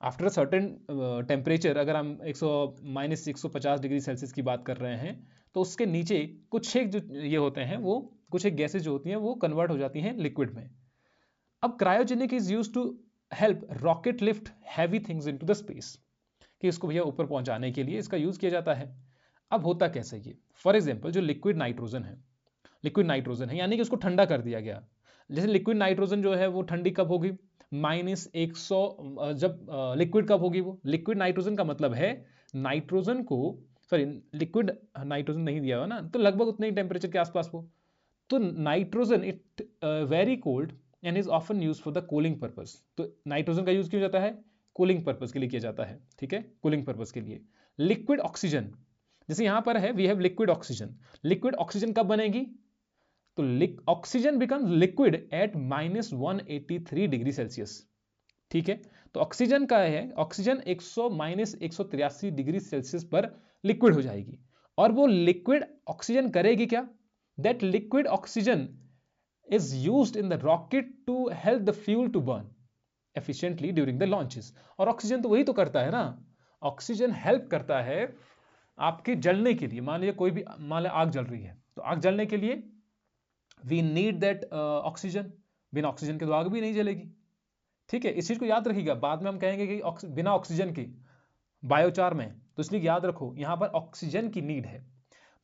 after certain temperature. अगर हम 150 डिग्री सेल्सियस की बात कर रहे हैं तो उसके नीचे कुछ एक जो ये होते हैं, वो कुछ एक गैसेज जो होती हैं वो कन्वर्ट हो जाती हैं लिक्विड में। अब cryogenic is used to help rocket lift heavy things into the space, कि इसको भैया ऊपर पहुंचाने के लिए इसका यूज किया जाता है। अब होता कैसे ये? फॉर एग्जाम्पल जो लिक्विड नाइट्रोजन है यानी कि उसको ठंडा कर दिया गया। जैसे लिक्विड नाइट्रोजन जो है वो ठंडी कब होगी? -100। जब लिक्विड कब होगी? वो लिक्विड नाइट्रोजन का मतलब है नाइट्रोजन को, सॉरी लिक्विड नाइट्रोजन नहीं दिया हुआ ना, तो लगभग उतने ही टेम्परेचर के आसपास वो। तो nitrogen it very cold and is often use for the cooling purpose. तो नाइट्रोजन का यूज क्यों जाता है? कूलिंग पर्पज के लिए किया जाता है। ठीक है, कूलिंग पर्पज के लिए। लिक्विड ऑक्सीजन, जैसे यहां पर है we have liquid oxygen, liquid oxygen कब बनेगी? तो oxygen become liquid at -183 degree Celsius. ठीक है, तो ऑक्सीजन का है, ऑक्सीजन 100 -183 डिग्री सेल्सियस पर लिक्विड हो जाएगी। और वो लिक्विड ऑक्सीजन करेगी क्या? That liquid oxygen is used in the rocket to help the fuel to burn efficiently during the launches. और ऑक्सीजन तो वही तो करता है ना, ऑक्सीजन हेल्प करता है आपके जलने के लिए। मान लीजिए कोई भी, मान लीजिए आग जल रही है, तो आग जलने के लिए वी नीड दैट ऑक्सीजन। बिना ऑक्सीजन के तो आग भी नहीं जलेगी। ठीक है, इस चीज को याद रखिएगा, बाद में हम कहेंगे कि बिना ऑक्सीजन की बायोचार में, तो इसलिए याद रखो यहां पर ऑक्सीजन की नीड है।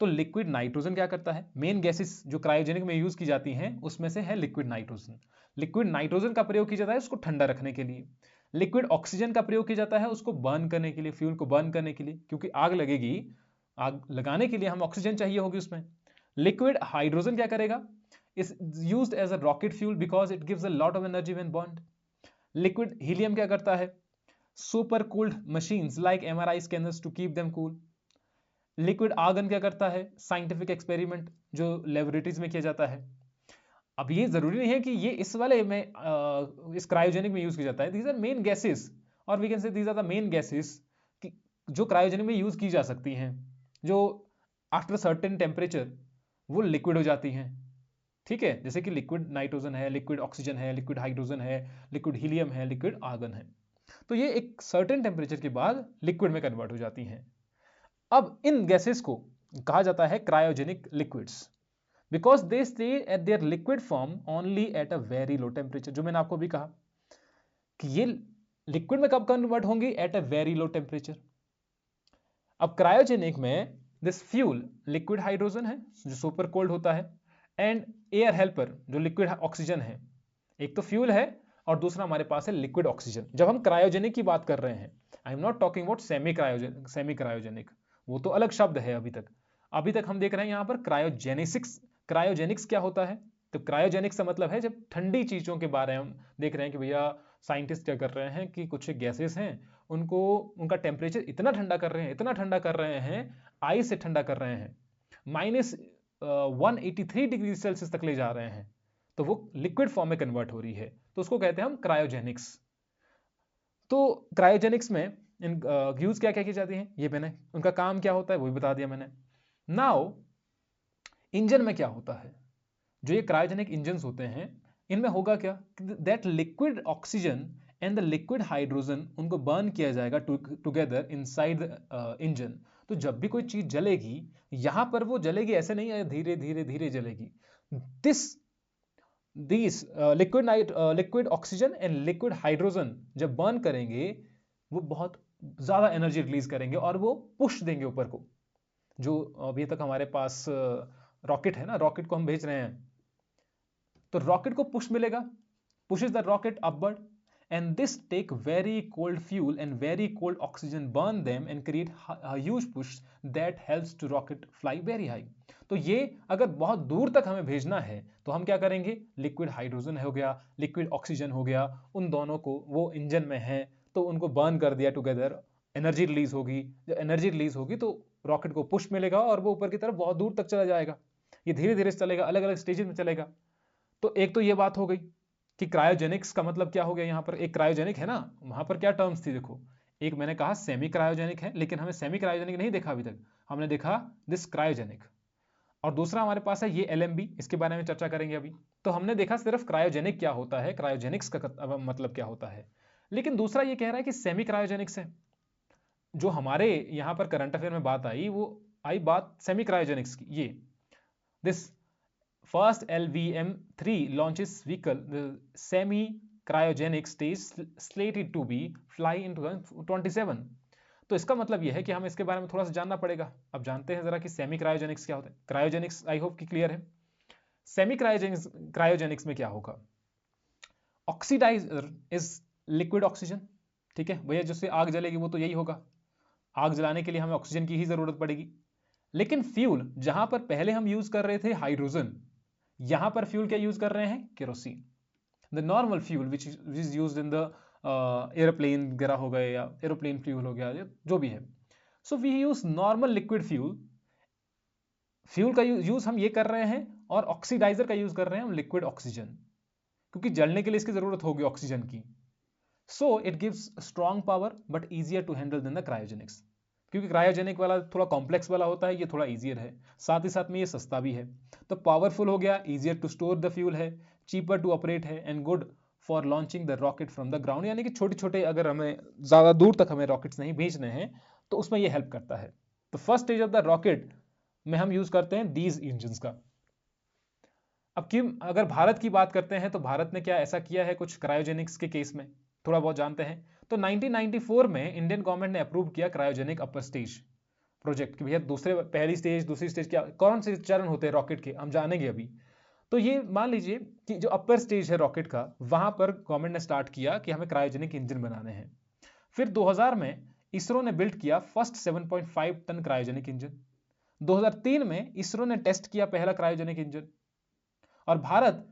तो लिक्विड नाइट्रोजन क्या करता है? मेन गैसेस जो क्रायोजेनिक में यूज की जाती हैं उसमें से है लिक्विड नाइट्रोजन। लिक्विड नाइट्रोजन का प्रयोग किया जाता है उसको ठंडा रखने के लिए। लिक्विड ऑक्सीजन का प्रयोग किया जाता है उसको बर्न करने के लिए, फ्यूल को बर्न करने के लिए, क्योंकि आग लगेगी, आग लगाने के लिए हम ऑक्सीजन चाहिए होगी उसमें। लिक्विड हाइड्रोजन क्या करेगा? is used as a rocket fuel because it gives a lot of energy when burned. Liquid helium क्या करता है? Super cooled machines like MRI scanners to keep them cool. Liquid argon क्या करता है? Scientific experiment जो laboratories में किया जाता है। अब ये जरूरी नहीं है कि ये इस वाले में इस क्रायोजेनिक में यूज किया जाता है। दीज आर मेन गैसेस, और we can say these are the main gases जो क्रायोजेनिक में यूज की जा सकती हैं, जो आफ्टर सर्टेन टेम्परेचर वो लिक्विड हो जाती हैं। ठीक है, जैसे कि लिक्विड नाइट्रोजन है, लिक्विड ऑक्सीजन है, लिक्विड हाइड्रोजन है, लिक्विड हीलियम है, लिक्विड आर्गन है। तो ये एक सर्टेन टेम्परेचर के बाद लिक्विड में कन्वर्ट हो जाती हैं। अब इन गैसेस को कहा जाता है cryogenic liquids because they stay at there liquid form only at a very low temperature. जो मैंने आपको भी कहा कि ये लिक्विड में कब कन्वर्ट होंगी? At a very low temperature. अब क्रायोजेनिक में दिस फ्यूल लिक्विड हाइड्रोजन है जो सुपर कोल्ड होता है, एंड एयर हेल्पर जो लिक्विड ऑक्सीजन है। एक तो फ्यूल है और दूसरा हमारे पास है लिक्विड ऑक्सीजन। जब हम क्रायोजेनिक की बात कर रहे हैं, I am not talking about semi cryogenic, वो तो अलग शब्द है। अभी तक हम देख रहे हैं यहां पर क्रायोजेनिक्स। क्रायोजेनिक्स क्या होता है? तो क्रायोजेनिक्स का मतलब है जब ठंडी चीजों के बारे में हम देख रहे हैं कि भैया साइंटिस्ट क्या कर रहे हैं कि कुछ गैसेस हैं, उनको उनका टेम्परेचर इतना ठंडा कर रहे हैं, आइस से ठंडा कर रहे हैं, -183 डिग्री सेल्सियस तक ले जा रहे हैं, तो वो लिक्विड फॉर्म में कन्वर्ट हो रही है, तो उसको कहते हैं हम क्रायोजेनिक्स। तो क्रायोजेनिक्स में इन यूज क्या क्या की जाती हैं ये मैंने, उनका काम क्या होता है वो भी बता दिया मैंने। नाउ इंजन में क्या होता है, जो ये क्रायोजेनिक इंजन होते हैं इनमें होगा क्या, that liquid oxygen and the liquid hydrogen उनको बर्न किया जाएगा टुगेदर इनसाइड द इंजन। तो जब भी कोई चीज जलेगी यहां पर वो जलेगी ऐसे नहीं है, धीरे धीरे धीरे जलेगी। This these liquid oxygen and liquid hydrogen जब बर्न करेंगे वो बहुत ज्यादा एनर्जी रिलीज करेंगे और वो पुश देंगे ऊपर को। जो अभी तक हमारे पास रॉकेट है ना, रॉकेट को हम भेज रहे हैं तो रॉकेट को पुश मिलेगा, pushes the rocket upward, and this take very cold fuel and very cold oxygen burn them and create a huge push that helps to rocket fly very high। तो ये अगर बहुत दूर तक हमें भेजना है तो हम क्या करेंगे, लिक्विड हाइड्रोजन हो गया, लिक्विड ऑक्सीजन हो गया, उन दोनों को वो इंजन में है तो उनको बर्न कर दिया टुगेदर, एनर्जी रिलीज होगी। जब एनर्जी रिलीज होगी तो रॉकेट को पुश मिलेगा और वो ऊपर की तरफ बहुत दूर तक चला जाएगा। ये धीरे धीरे चलेगा, अलग अलग स्टेजेस में चलेगा। तो एक तो ये बात हो गई कि क्रायोजेनिक्स का मतलब क्या हो गया। यहां पर एक क्रायोजेनिक है ना, वहां पर क्या टर्म्स थी देखो, एक मैंने कहा सेमी क्रायोजेनिक है, लेकिन हमें सेमी क्रायोजेनिक नहीं देखा अभी तक, हमने देखा दिस क्रायोजेनिक। और दूसरा हमारे पास है ये LMB, इसके बारे में चर्चा करेंगे अभी। तो हमने देखा सिर्फ क्रायोजेनिक क्या होता है, क्रायोजेनिक्स का मतलब क्या होता है, लेकिन दूसरा ये कह रहा है कि सेमी क्रायोजेनिक्स है। जो हमारे यहां पर करंट अफेयर में बात आई वो आई बात सेमी क्रायोजेनिक्स की। ये this first LVM-3 launches vehicle, the semi-cryogenic stage slated to be fly in 2027। तो इसका मतलब यह है कि हमें इसके बारे में थोड़ा सा जानना पड़ेगा। अब जानते हैं जरा कि सेमी क्रायोजेनिक्स क्या होता है। क्रायोजेनिक्स आई होप कि क्लियर है। सेमी क्रायोजेनिक्स में क्या होगा, ऑक्सीडाइजर इज लिक्विड ऑक्सीजन, ठीक है भैया, जिससे आग जलेगी वो तो यही होगा, आग जलाने के लिए हमें ऑक्सीजन की ही जरूरत पड़ेगी। लेकिन फ्यूल जहां पर पहले हम यूज कर रहे थे हाइड्रोजन, यहां पर फ्यूल क्या यूज कर रहे हैं, kerosene, the normal fuel which is used in the aeroplane वगैरह हो गए या एरोप्लेन फ्यूल हो गया जो भी है। So we use normal liquid fuel, fuel का यूज हम ये कर रहे हैं, और ऑक्सीडाइजर का यूज कर रहे हैं हम लिक्विड ऑक्सीजन, क्योंकि जलने के लिए इसकी जरूरत होगी ऑक्सीजन की। So it gives strong power but easier to handle than the cryogenics, क्योंकि क्रायोजेनिक वाला थोड़ा कॉम्प्लेक्स वाला होता है, ये थोड़ा इजियर है, साथ ही साथ में ये सस्ता भी है। तो पावरफुल हो गया, easier to store the fuel है, चीपर टू ऑपरेट है, and good for launching the rocket from the ground, यानी कि छोटे छोटे अगर हमें ज्यादा दूर तक हमें रॉकेट्स नहीं भेजने हैं तो उसमें ये हेल्प करता है। तो first stage of the rocket में हम यूज करते हैं दीज इंजन का। अब क्यों, अगर भारत की बात करते हैं तो भारत ने क्या ऐसा किया है कुछ क्रायोजेनिक्स के केस में, थोड़ा बहुत जानते हैं। तो 1994 में इंडियन गवर्नमेंट ने अप्रूव किया क्रायोजेनिक अपर स्टेज प्रोजेक्ट, कि भैया पहली स्टेज दूसरी स्टेज क्या कौन से चरण होते हैं रॉकेट के, हम जानेंगे अभी। तो ये मान लीजिए कि जो अपर स्टेज है रॉकेट का, वहां पर गवर्नमेंट ने स्टार्ट किया कि हमें क्रायोजेनिक इंजन बनाने हैं। फिर 2000 में इसरो ने बिल्ड किया फर्स्ट 7.5 टन क्रायोजेनिक इंजन। 2003 में इसरो ने टेस्ट किया पहला क्रायोजेनिक इंजन। और भारत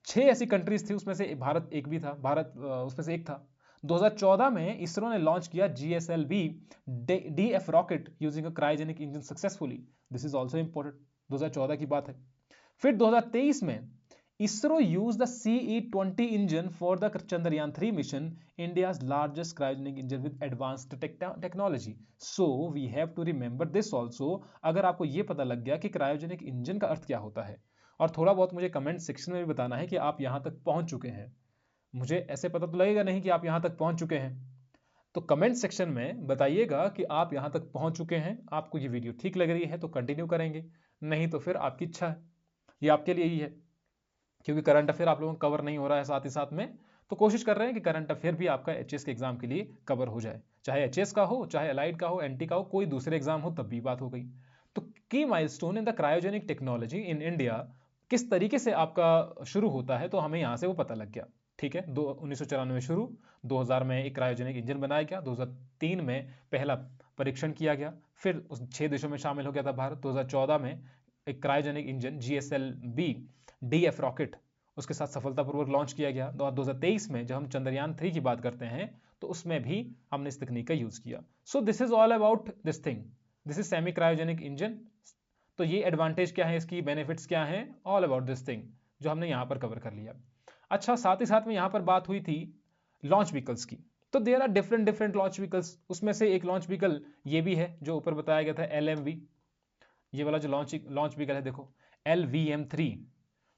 6 ऐसी कंट्रीज थी, उसमें से भारत एक भी था, भारत उसमें से एक था। 2014 में इसरो ने लॉन्च किया GSLV DF rocket using a cryogenic engine successfully, this is also important, 2014 की बात है। फिर 2023 में ISRO use the CE-20 engine for the Chandrayaan 3 mission, India's largest cryogenic engine with advanced technology. So we have to remember this also. अगर आपको यह पता लग गया कि क्रायोजेनिक इंजन का अर्थ क्या होता है, और थोड़ा बहुत मुझे कमेंट सेक्शन में भी बताना है कि आप यहां तक पहुंच चुके हैं, मुझे ऐसे पता तो लगेगा नहीं कि आप यहां तक पहुंच चुके हैं। तो कमेंट सेक्शन में बताइएगा कि आप यहां तक पहुंच चुके हैं, आपको ये वीडियो ठीक लग रही है तो कंटिन्यू करेंगे, नहीं तो फिर आपकी इच्छा है, ये आपके लिए ही है। क्योंकि करंट अफेयर आप लोगों को कवर नहीं हो रहा है साथ ही साथ में, तो कोशिश कर रहे हैं कि करंट अफेयर भी आपका HS के एग्जाम के लिए कवर हो जाए, चाहे HS का हो, चाहे अलाइड का हो, NT का हो, कोई दूसरे एग्जाम हो तब भी बात हो गई। तो की milestone in the cryogenic technology in India किस तरीके से आपका शुरू होता है, तो हमें यहां से वो पता लग गया। ठीक है, 1994 में शुरू, 2000 में एक क्रायोजेनिक इंजन बनाया गया, 2003 में पहला परीक्षण किया गया, फिर उस 6 देशों में शामिल हो गया था भारत। 2014 में एक cryogenic engine GSLV DF rocket उसके साथ सफलतापूर्वक लॉन्च किया गया। और 2023 में जब हम चंद्रयान 3 की बात करते हैं तो उसमें भी हमने इस तकनीक का यूज किया। सो this is all about this thing, this is semi cryogenic engine. तो ये एडवांटेज क्या है, इसकी बेनिफिट्स क्या हैं, ऑल अबाउट दिस थिंग जो हमने यहां पर कवर कर लिया। अच्छा, साथ ही साथ में यहां पर बात हुई थी लॉन्च व्हीकल्स की। तो there are different different launch vehicles. उसमें से एक लॉन्च व्हीकल ये भी है जो ऊपर बताया गया था, LMV। ये वाला जो लॉन्च व्हीकल है देखो, LVM3।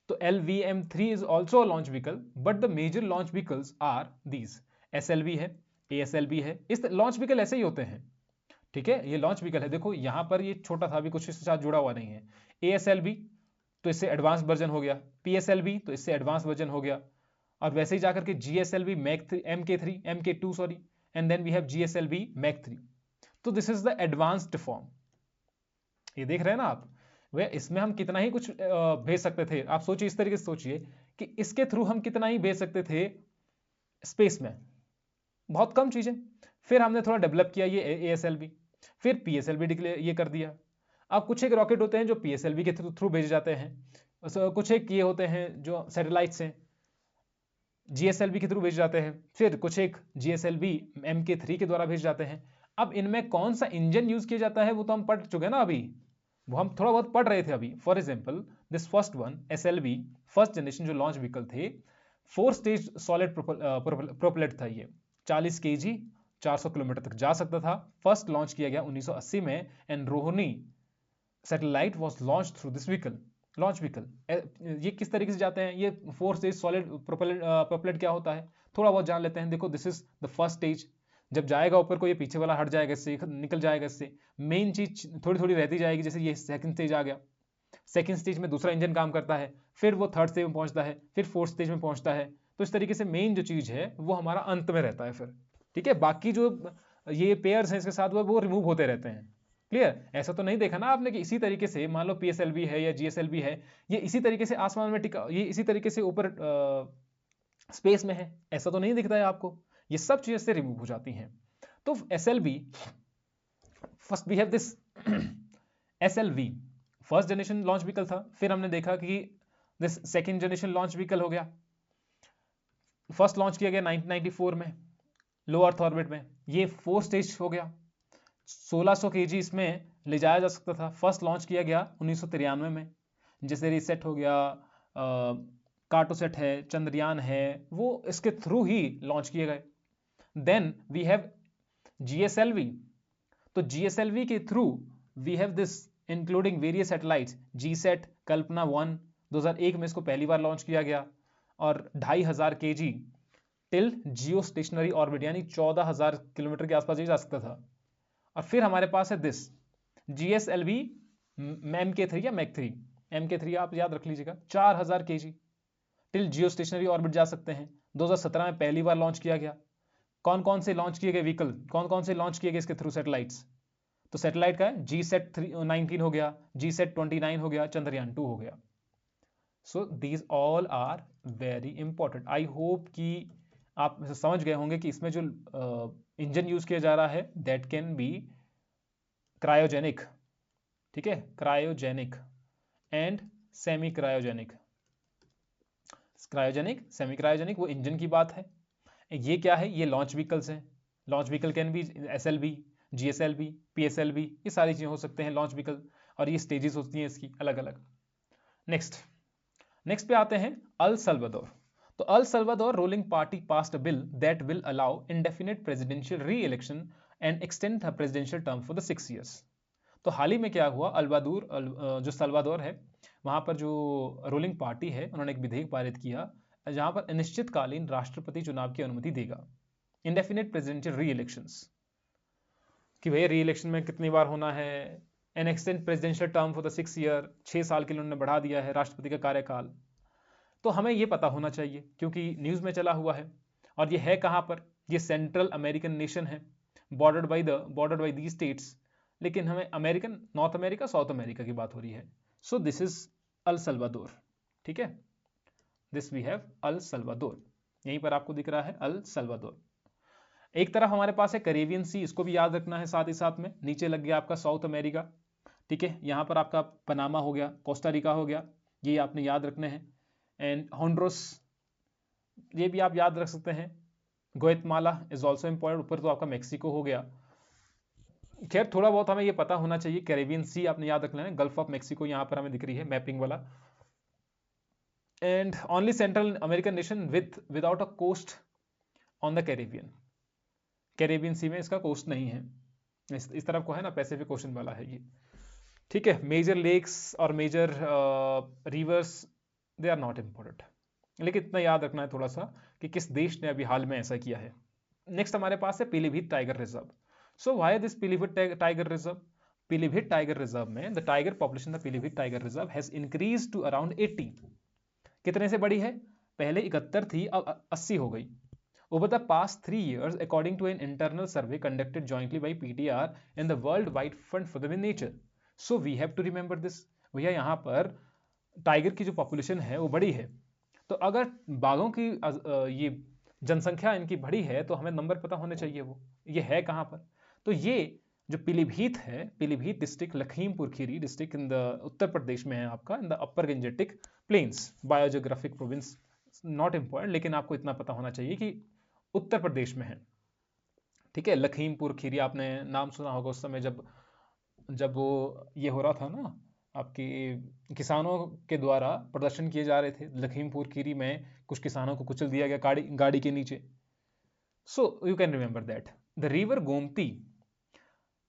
तो LVM3 is also a launch vehicle, but the major launch vehicles are these. SLV है, ASLV है, इस लॉन्च व्हीकल ऐसे ही होते हैं। ठीक है, ये लॉन्च व्हीकल है। देखो यहाँ पर ये छोटा था, अभी कुछ इसके साथ जुड़ा हुआ नहीं है। ASLV तो इससे एडवांस वर्जन हो गया, PSLV तो इससे एडवांस वर्जन हो गया, और वैसे ही जाकर के GSLV MK2 sorry, and then we have GSLV Mach 3। तो this is the advanced form. ये देख रहे हैं ना आप, वे इसमें हम कितना ही कुछ भेज सकते थे। आप सोचिए, इस तरीके से सोचिए कि इसके थ्रू हम कितना ही भेज सकते थे स्पेस में, बहुत कम चीजें। फिर हमने थोड़ा डेवलप किया ये ASLV, फिर PSLV डिक्लेयर ये कर दिया। अब कुछ एक रॉकेट होते हैं जो PSLV के थ्रू भेजे जाते हैं, कुछ एक ये होते हैं जो सैटेलाइट्स हैं GSLV के थ्रू भेजे जाते हैं, फिर कुछ एक GSLV MK3 के द्वारा भेजे जाते हैं। अब इनमें कौन सा इंजन यूज किया जाता है वो तो हम पढ़ चुके हैं ना अभी, वो हम थोड़ा बहुत पढ़ रहे थे अभी। For example this first one SLV, first generation जो लॉन्च व्हीकल थे, 4 स्टेज सॉलिड प्रोपेलेट था ये, 40 kg 400 किलोमीटर तक जा सकता था। फर्स्ट लॉन्च किया गया 1980 में, and Rohini satellite was launch through this vehicle. Launch vehicle ये किस तरीके से जाते हैं, ये 4 स्टेज सॉलिड प्रोपेलेट क्या होता है थोड़ा बहुत जान लेते हैं। देखो this is the first stage, जब जाएगा ऊपर को ये पीछे वाला हट जाएगा, इससे निकल जाएगा, इससे मेन चीज थोड़ी थोड़ी रहती जाएगी। जैसे ये सेकंड स्टेज आ गया, सेकंड स्टेज में दूसरा इंजन काम करता है, फिर वो थर्ड स्टेज में पहुंचता है, फिर फोर्थ स्टेज में पहुंचता है। तो इस तरीके से मेन जो चीज है वो हमारा अंत में रहता है फिर। ठीक है, बाकी जो ये पेयर्स हैं इसके साथ वो रिमूव होते रहते हैं। क्लियर? ऐसा तो नहीं देखा ना आपने कि इसी तरीके से मान लो PSLV है या GSLV है, ये इसी तरीके से आसमान में टिका, ये इसी तरीके से ऊपर स्पेस में है, ऐसा तो नहीं दिखता है आपको। ये सब चीजें से रिमूव हो जाती हैं। तो SLV, first we have this SLV first generation launch vehicle था। फिर हमने देखा कि this second generation launch vehicle हो गया, फर्स्ट लॉन्च किया गया 1994 में लो अर्थ ऑर्बिट में, ये 4 स्टेज हो गया, 1600 kg इसमें ले जाया जा सकता था। फर्स्ट लॉन्च किया गया 1993 में, जैसे रिसेट हो गया, कार्टोसेट है, चंद्रयान है, वो इसके थ्रू ही लॉन्च किए गए। देन वी हैव GSLV, तो GSLV के through we have this including various satellites, GSAT, Kalpana 1, 2001 में इसको पहली बार लॉन्च किया गया, और 2500 kg टिल जियो स्टेशनरी ऑर्बिट, यानी 14,000 किलोमीटर के आसपास ही जा सकता था। और फिर हमारे पास है दिस GSLV MK3 या Mach 3, MK3 आप याद रख लीजिएगा, 4000 kg टिल जियो स्टेशनरी ऑर्बिट जा सकते हैं। 2017 में पहली बार लॉन्च किया गया। कौन कौन से लॉन्च किए गए व्हीकल, कौन कौन से लॉन्च किए गए इसके थ्रू सैटेलाइट्स, तो सैटेलाइट का है GSAT 19 हो गया, GSAT 29 हो गया, चंद्रयान 2 हो गया। So these all are very important. I hope कि आप समझ गए होंगे कि इसमें जो इंजन यूज किया जा रहा है दैट कैन बी क्रायोजेनिक। ठीक है, cryogenic and semi cryogenic. Cryogenic, semi cryogenic वो इंजन की बात है। ये क्या है, ये लॉन्च व्हीकल्स हैं। Launch vehicle can be SLV, GSLV, PSLV, ये सारी चीजें हो सकते हैं लॉन्च व्हीकल, और ये स्टेजेस होती हैं इसकी अलग अलग। नेक्स्ट पे आते हैं अल सल्वाडोर। तो El Salvador ruling party passed a bill that will allow indefinite presidential री election and extend the presidential term for the 6 years। तो हाल ही में क्या हुआ, जो सल्वाडोर है वहां पर जो रूलिंग पार्टी है उन्होंने एक विधेयक पारित किया जहां पर अनिश्चितकालीन राष्ट्रपति चुनाव की अनुमति देगा, इंडेफिनिट प्रेसिडेंशियल री इलेक्शंस, कि भैया री इलेक्शन में कितनी बार होना है, an extend presidential term for the 6 year, 6 साल के लिए उन्होंने बढ़ा दिया है राष्ट्रपति का कार्यकाल। तो हमें ये पता होना चाहिए क्योंकि न्यूज में चला हुआ है, और ये है कहां पर, ये सेंट्रल अमेरिकन नेशन है, बॉर्डर्ड बाई दी स्टेट्स, लेकिन हमें American, North America, South America की बात हो रही है। So this is El Salvador. ठीक है, this we have El Salvador, यहीं पर आपको दिख रहा है अल सल्वाडोर। एक तरफ हमारे पास है कैरेबियन सी, इसको भी याद रखना है साथ ही साथ में। नीचे लग गया आपका साउथ अमेरिका। ठीक है, यहाँ पर आपका पनामा हो गया, कोस्टा रिका हो गया, ये आपने याद रखने हैं। एंड होंडुरस, ये भी आप याद रख सकते हैं। Guatemala is also important. ऊपर तो आपका मेक्सिको हो गया। खैर थोड़ा बहुत हमें ये पता होना चाहिए, कैरेबियन सी आपने याद रखना है, गल्फ ऑफ मेक्सिको यहाँ पर हमें दिख रही है मैपिंग वाला। And only central American nation without a coast on the Caribbean. Caribbean sea में इसका कोस्ट नहीं है, इस तरफ को है ना, पैसिफिक ओशन वाला है ये। ठीक है, मेजर लेक्स और major rivers they are not important, लेकिन इतना याद रखना है थोड़ा सा कि किस देश ने अभी हाल में ऐसा किया है। नेक्स्ट हमारे पास है Pilibhit tiger reserve. So why this Pilibhit tiger reserve? Pilibhit tiger reserve में the tiger population the Pilibhit tiger reserve has increase to around 80। कितने से बढ़ी है? पहले 71 थी, अब 80 हो गई। Over the past 3 years, according to an internal survey conducted jointly by PTR and the World Wide Fund for the Nature. So we have to remember this. भैया यहाँ पर टाइगर की जो पॉपुलेशन है वो बड़ी है, तो अगर बाघों की ये जनसंख्या इनकी बड़ी है तो हमें नंबर पता होने चाहिए वो ये है कहाँ पर। तो ये जो पीलीभीत है, Pilibhit district Lakhimpur Kheri district in the Uttar Pradesh में है आपका, in the upper Gangetic plains, biogeographic province not important, लेकिन आपको इतना पता होना चाहिए कि उत्तर प्रदेश में है। ठीक है, लखीमपुर खीरी आपने नाम सुना होगा उस समय जब जब वो ये हो रहा था ना, आपकी किसानों के द्वारा प्रदर्शन किए जा रहे थे लखीमपुर खीरी में, कुछ किसानों को कुचल दिया गया गाड़ी के नीचे। So you can remember that the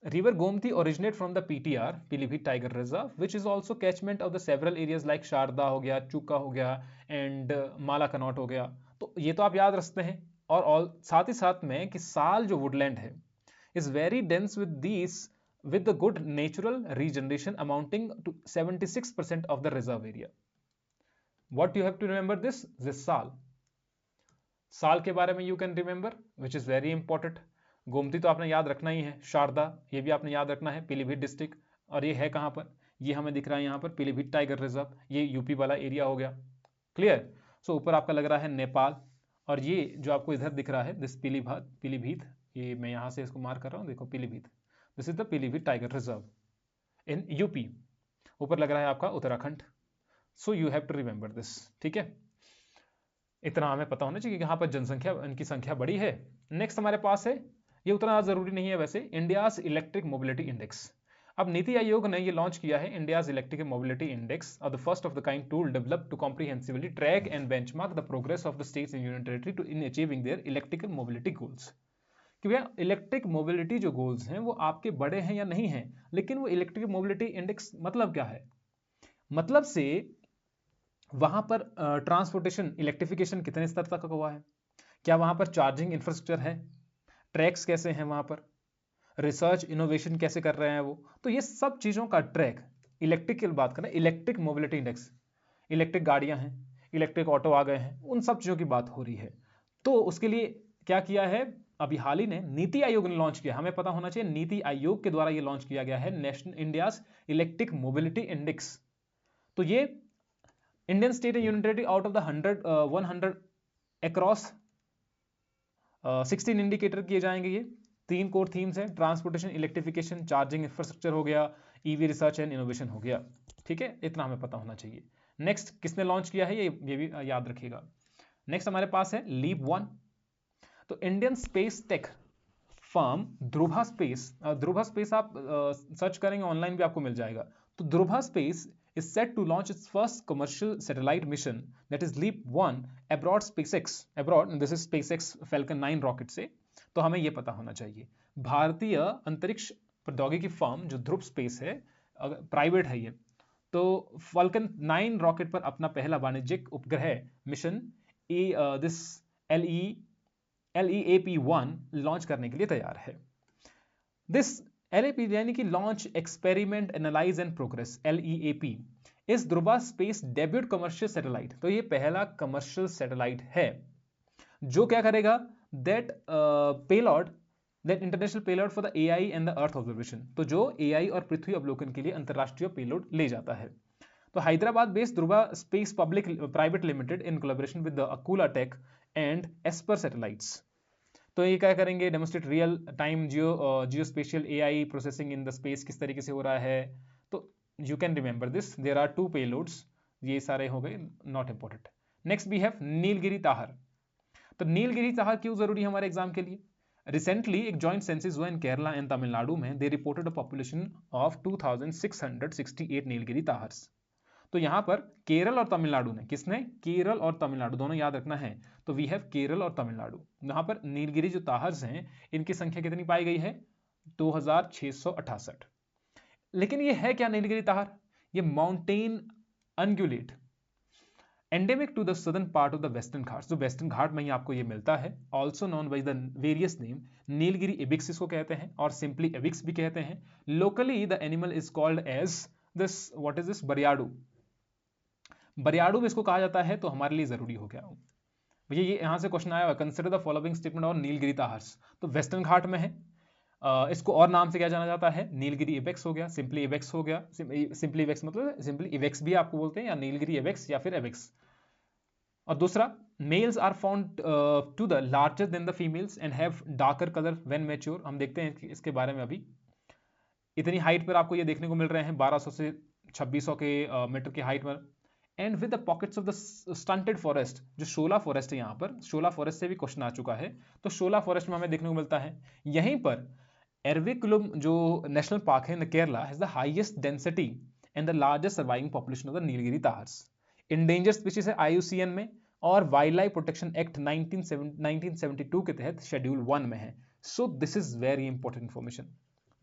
River Gomti originate from the PTR, Pilibhit Tiger Reserve, which is also catchment of the several areas like Sharda हो गया, चूका हो गया एंड माला कनॉट हो गया। तो ये तो आप याद रखते हैं। और साथ ही साथ में कि साल जो वुडलैंड है is very dense with the good natural regeneration amounting to 76% of the reserve area. What you have to remember this साल के बारे में you can remember, which is very important. Gomti तो आपने याद रखना ही है, शारदा ये भी आपने याद रखना है, पीलीभीत डिस्ट्रिक्ट, और ये है कहाँ पर? ये हमें दिख रहा है यहाँ पर पीलीभीत टाइगर रिजर्व, ये यूपी वाला एरिया हो गया। क्लियर? सो ऊपर आपका लग रहा है नेपाल, और ये जो आपको इधर दिख रहा है दिस पीलीभीत, ये मैं यहाँ से इसको मार्क कर रहा हूँ, देखो Pilibhit, this is the Pilibhit tiger reserve in UP. ऊपर लग रहा है आपका Uttarakhand. So you have to remember this. ठीक है, इतना हमें पता होना चाहिए कि यहाँ पर जनसंख्या इनकी संख्या बड़ी है। नेक्स्ट हमारे पास है, ये उतना जरूरी नहीं है वैसे, इंडियाज इलेक्ट्रिक मोबिलिटी इंडेक्स। अब नीति आयोग ने ये लॉन्च किया है India's electric mobility index, the first of the kind tool developed to comprehensively track and benchmark the progress of the states and union territory to in achieving their electrical mobility goals. कि भैया electric mobility जो goals हैं वो आपके बड़े हैं या नहीं हैं, लेकिन वो इलेक्ट्रिक मोबिलिटी इंडेक्स मतलब क्या है? मतलब से वहां पर ट्रांसपोर्टेशन इलेक्ट्रिफिकेशन कितने स्तर तक हुआ है, क्या वहां पर चार्जिंग इंफ्रास्ट्रक्चर है, ट्रैक्स कैसे हैं वहां पर, रिसर्च इनोवेशन कैसे कर रहे हैं वो। तो ये सब चीजों का ट्रैक इलेक्ट्रिक की बात करें, इलेक्ट्रिक मोबिलिटी इंडेक्स, इलेक्ट्रिक गाड़ियां हैं, इलेक्ट्रिक ऑटो आ गए हैं, उन सब चीजों की बात हो रही है। तो उसके लिए क्या किया है, अभी हाल ही ने नीति आयोग ने लॉन्च किया, हमें पता होना चाहिए नीति आयोग के द्वारा ये लॉन्च किया गया है national India's electric mobility index. तो ये Indian state and union territory out of the 100 across 16 indicator किए जाएंगे। ये 3 कोर थीम्स हैं, ट्रांसपोर्टेशन, इलेक्ट्रिफिकेशन, चार्जिंग इंफ्रास्ट्रक्चर हो गया, ईवी रिसर्च एंड इनोवेशन हो गया। ठीक है, इतना हमें पता होना चाहिए। नेक्स्ट किसने लॉन्च किया है ये भी याद रखिएगा। नेक्स्ट हमारे पास है लीप 1। तो Indian space tech firm Dhruva Space आप सर्च करेंगे ऑनलाइन भी आपको मिल जाएगा। तो Dhruva Space is set to launch its first commercial satellite mission, that is Leap 1 abroad and this is SpaceX Falcon 9 rocket से। तो हमें यह पता होना चाहिए भारतीय अंतरिक्ष प्रौद्योगिकी फर्म जो ध्रुव स्पेस है, प्राइवेट है ये, तो फाल्कन 9 रॉकेट पर अपना पहला वाणिज्यिक उपग्रह मिशन दिस LEAP-1 लॉन्च करने के लिए तैयार है। दिस LEAP यानी कि launch experiment analyse and progress, LEAP इस Dhruva space debut commercial satellite. तो ये पहला कमर्शियल सैटेलाइट है जो क्या करेगा, that international payload for the AI and the earth observation. तो जो AI और पृथ्वी अवलोकन के लिए अंतरराष्ट्रीय पेलोड ले जाता है। तो Hyderabad based Dhruva space public private limited in collaboration with the Akula tech and Esper satellites. तो ये क्या करेंगे, demonstrate real time geospatial AI processing in the space किस तरीके से हो रहा है। तो you can remember this, there are 2 payloads, ये सारे हो गए, not important. Next we have Nilgiri tahr. तो नीलगिरी ताहर क्यों जरूरी है हमारे एग्जाम के लिए? रिसेंटली एक जॉइंट सेंसस हुआ इन केरला एंड तमिलनाडु में, they reported a population of 2668 Nilgiri tahrs. तो यहाँ पर केरल और तमिलनाडु ने, किसने, केरल और तमिलनाडु दोनों याद रखना है। तो वी हैव केरल और तमिलनाडु। यहाँ पर नीलगिरी जो ताहर्स हैं इनकी संख्या कितनी पाई गई है, 2668। लेकिन ये है क्या नीलगिरी ताहर, ये mountain ungulate endemic to the southern part of the western Ghat, जो वेस्टर्न घाट में ही आपको ये मिलता है। Also known by the various name, Nilgiri ibex इसको कहते हैं और सिंपली इबिक्स भी कहते हैं। Locally the animal is called as this, what is this, varayadu. बरियाडू भी इसको कहा जाता है, तो हमारे लिए जरूरी हो गया भैया। ये यहाँ से क्वेश्चन आया हुआ, कंसिडर द फॉलोइंग स्टेटमेंट और नीलगिरी ताहर्स, तो वेस्टर्न घाट में है। इसको और नाम से क्या जाना जाता है, नीलगिरी इबेक्स हो गया, सिंपली इबेक्स हो गया। सिंपली इबेक्स मतलब सिंपली इबेक्स भी आपको बोलते हैं, या नीलगिरी इबेक्स या फिर इबेक्स। और दूसरा, males are found to the larger than the females and have darker colour when mature. हम देखते हैं कि इसके बारे में अभी इतनी हाइट पर आपको ये देखने को मिल रहे हैं, 1200 से 2600 के मीटर की हाइट पर। And with the pockets of the stunted forest, जो शोला फॉरेस्ट है, यहाँ पर शोला फॉरेस्ट से भी क्वेश्चन आ चुका है, तो शोला फॉरेस्ट में हमें देखने को मिलता है। यहीं पर एरविकुलम जो नेशनल पार्क है in Kerala has the highest density and the largest surviving population of the Nilgiri tahrs. Endangered species है IUCN में, और वाइल्ड लाइफ प्रोटेक्शन एक्ट 1972 के तहत शेड्यूल 1 में है। So this is very important information,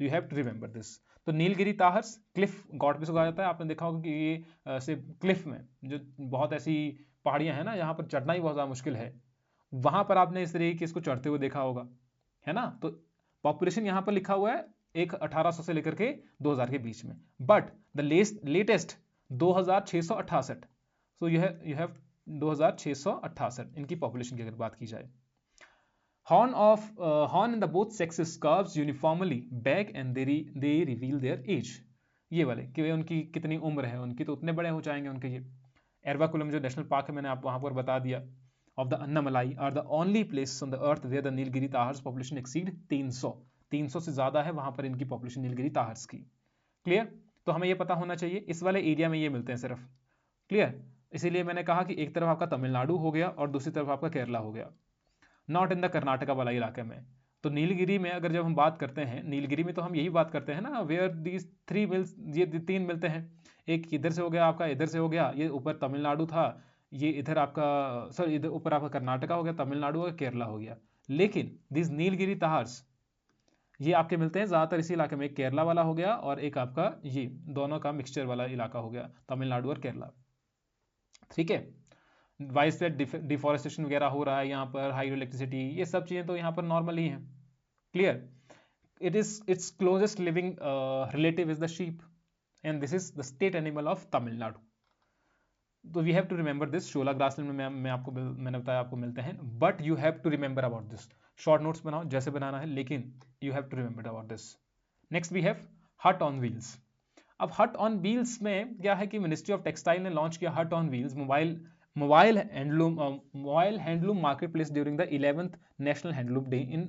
you have to remember this. तो Nilgiri ताहर्स Cliff God भी कहा जाता है। आपने देखा होगा कि ये से क्लिफ में जो बहुत ऐसी पहाड़ियां हैं ना, यहाँ पर चढ़ना ही बहुत ज़्यादा मुश्किल है, वहां पर आपने इस तरीके इसको चढ़ते हुए देखा होगा, है ना। तो पॉपुलेशन यहाँ पर लिखा हुआ है एक 1800 से लेकर के 2000 के बीच में, but the latest 2668। So you have 2668 इनकी पॉपुलेशन की अगर बात की जाए। Horn in the both sexes curves uniformly back and they reveal their age। ये वाले कि उनकी कितनी उम्र है उनकी, तो उतने बड़े हो जाएंगे उनके। ये एरवाकुलम जो नेशनल पार्क है, मैंने आप वहां पर बता दिया। Of the Annamalai are the only place on the earth where the Nilgiri tahrs population exceed 300 से ज्यादा है वहां पर इनकी पॉपुलेशन नीलगिरी ताहर्स की। क्लियर, तो हमें ये पता होना चाहिए इस वाले एरिया में ये मिलते हैं सिर्फ। क्लियर, इसीलिए मैंने कहा कि एक तरफ आपका तमिलनाडु हो गया और दूसरी तरफ आपका केरला हो गया, नॉट इन द कर्नाटका वाला इलाके में। तो नीलगिरी में अगर जब हम बात करते हैं, नीलगिरी में तो हम यही बात करते हैं ना, वेयर दीज 3 मिल्स, ये 3 मिलते हैं। एक इधर से हो गया आपका, इधर से हो गया, ये ऊपर तमिलनाडु था, ये इधर आपका सर इधर ऊपर आपका कर्नाटका हो गया, तमिलनाडु हो गया, केरला हो गया। लेकिन दिस नीलगिरी ताहर्स ये आपके मिलते हैं ज़्यादातर इसी इलाके में, एक केरला वाला हो गया और एक आपका ये दोनों का मिक्सचर वाला इलाका हो गया, तमिलनाडु और केरला। ठीक है, वाइड स्प्रेड डिफॉरेस्टेशन वगैरह हो रहा है यहाँ पर, हाइड्रो इलेक्ट्रिसिटी, ये सब चीज़ें तो यहाँ पर नॉर्मल ही हैं। Clear, its closest living relative is the sheep and this is the state animal of Tamil Nadu. तो we have to remember this. Shola grassland में मैंने बताया आपको मिलते हैं, but you have to remember about this. Short notes बनाओ जैसे बनाना है, लेकिन you have to remember about this. Next we have hut on wheels. अब हट ऑन व्हील्स में क्या है कि मिनिस्ट्री ऑफ टेक्सटाइल ने लॉन्च किया हट on wheels mobile handloom market place during the 11th national handloom day in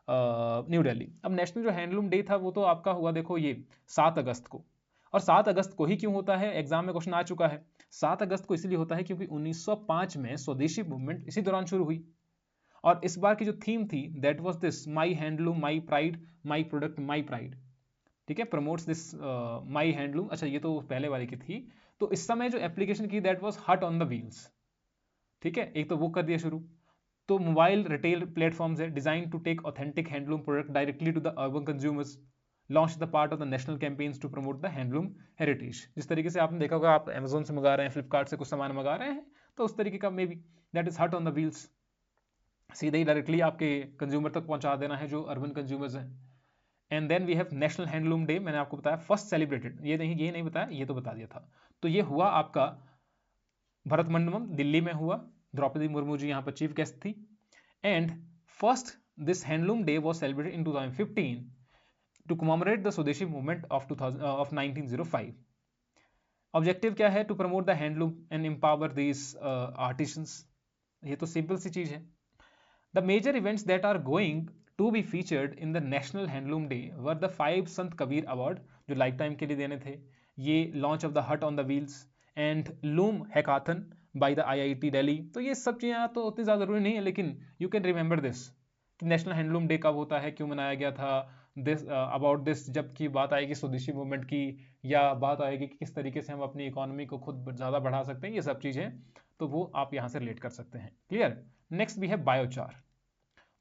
new Delhi. अब national जो हैंडलूम डे था वो तो आपका हुआ देखो ये 7 अगस्त को, और 7 अगस्त को ही क्यों होता है, एग्जाम में क्वेश्चन आ चुका है। 7 अगस्त को इसलिए होता है क्योंकि 1905 में स्वदेशी मूवमेंट इसी दौरान शुरू हुई, और इस बार की जो थीम थी that was this, my handloom my pride, my product my pride. ठीक है, प्रमोट्स दिस माई हैंडलूम। अच्छा, ये तो पहले वाली की थी। तो इस समय जो एप्लीकेशन की that was haat on the wheels. ठीक है, एक तो वो कर दिया शुरू। तो मोबाइल रिटेल प्लेटफॉर्म्स है design to take authentic handloom product directly to the urban consumers, launch the part of the national campaigns to promote the handloom heritage. जिस तरीके से आपने देखा होगा, आप अमेजोन से मंगा रहे हैं, फ्लिपकार्ट से कुछ सामान मंगा रहे हैं, तो उस तरीके का मे बी दैट इज हट ऑन द व्हील्स। सीधे ही डायरेक्टली आपके कंज्यूमर तक पहुंचा देना है जो अर्बन कंज्यूमर्स हैं। And then we have national handloom day. मैंने आपको बताया फर्स्ट सेलिब्रेटेड, ये नहीं बताया, ये तो बता दिया था। तो ये हुआ आपका भरत मंडपम दिल्ली में हुआ, द्रौपदी मुर्मू जी यहाँ पर चीफ गेस्ट थी। And first this handloom day was celebrated in 2015 to commemorate the Swadeshi movement of 1905। Objective क्या है, to promote the handloom and empower these artisans. ये तो सिंपल सी चीज है। The major events that are going to be featured in the national handloom day were the 5 Sant Kabir award जो lifetime के लिए देने थे, ये लॉन्च ऑफ द हट on the wheels and loom hackathon by the IIT Delhi. तो ये सब चीज़ें तो उतनी ज़्यादा जरूरी नहीं है, लेकिन यू कैन रिमेंबर दिस कि नेशनल हैंडलूम डे कब होता है, क्यों मनाया गया था, दिस अबाउट दिस जबकि बात आएगी स्वदेशी मूवमेंट की, या बात आएगी कि किस तरीके से हम अपनी इकोनॉमी को खुद ज़्यादा बढ़ा सकते हैं, ये सब चीज़ें तो वो आप यहाँ से रिलेट कर सकते हैं। क्लियर। नेक्स्ट भी है biochar.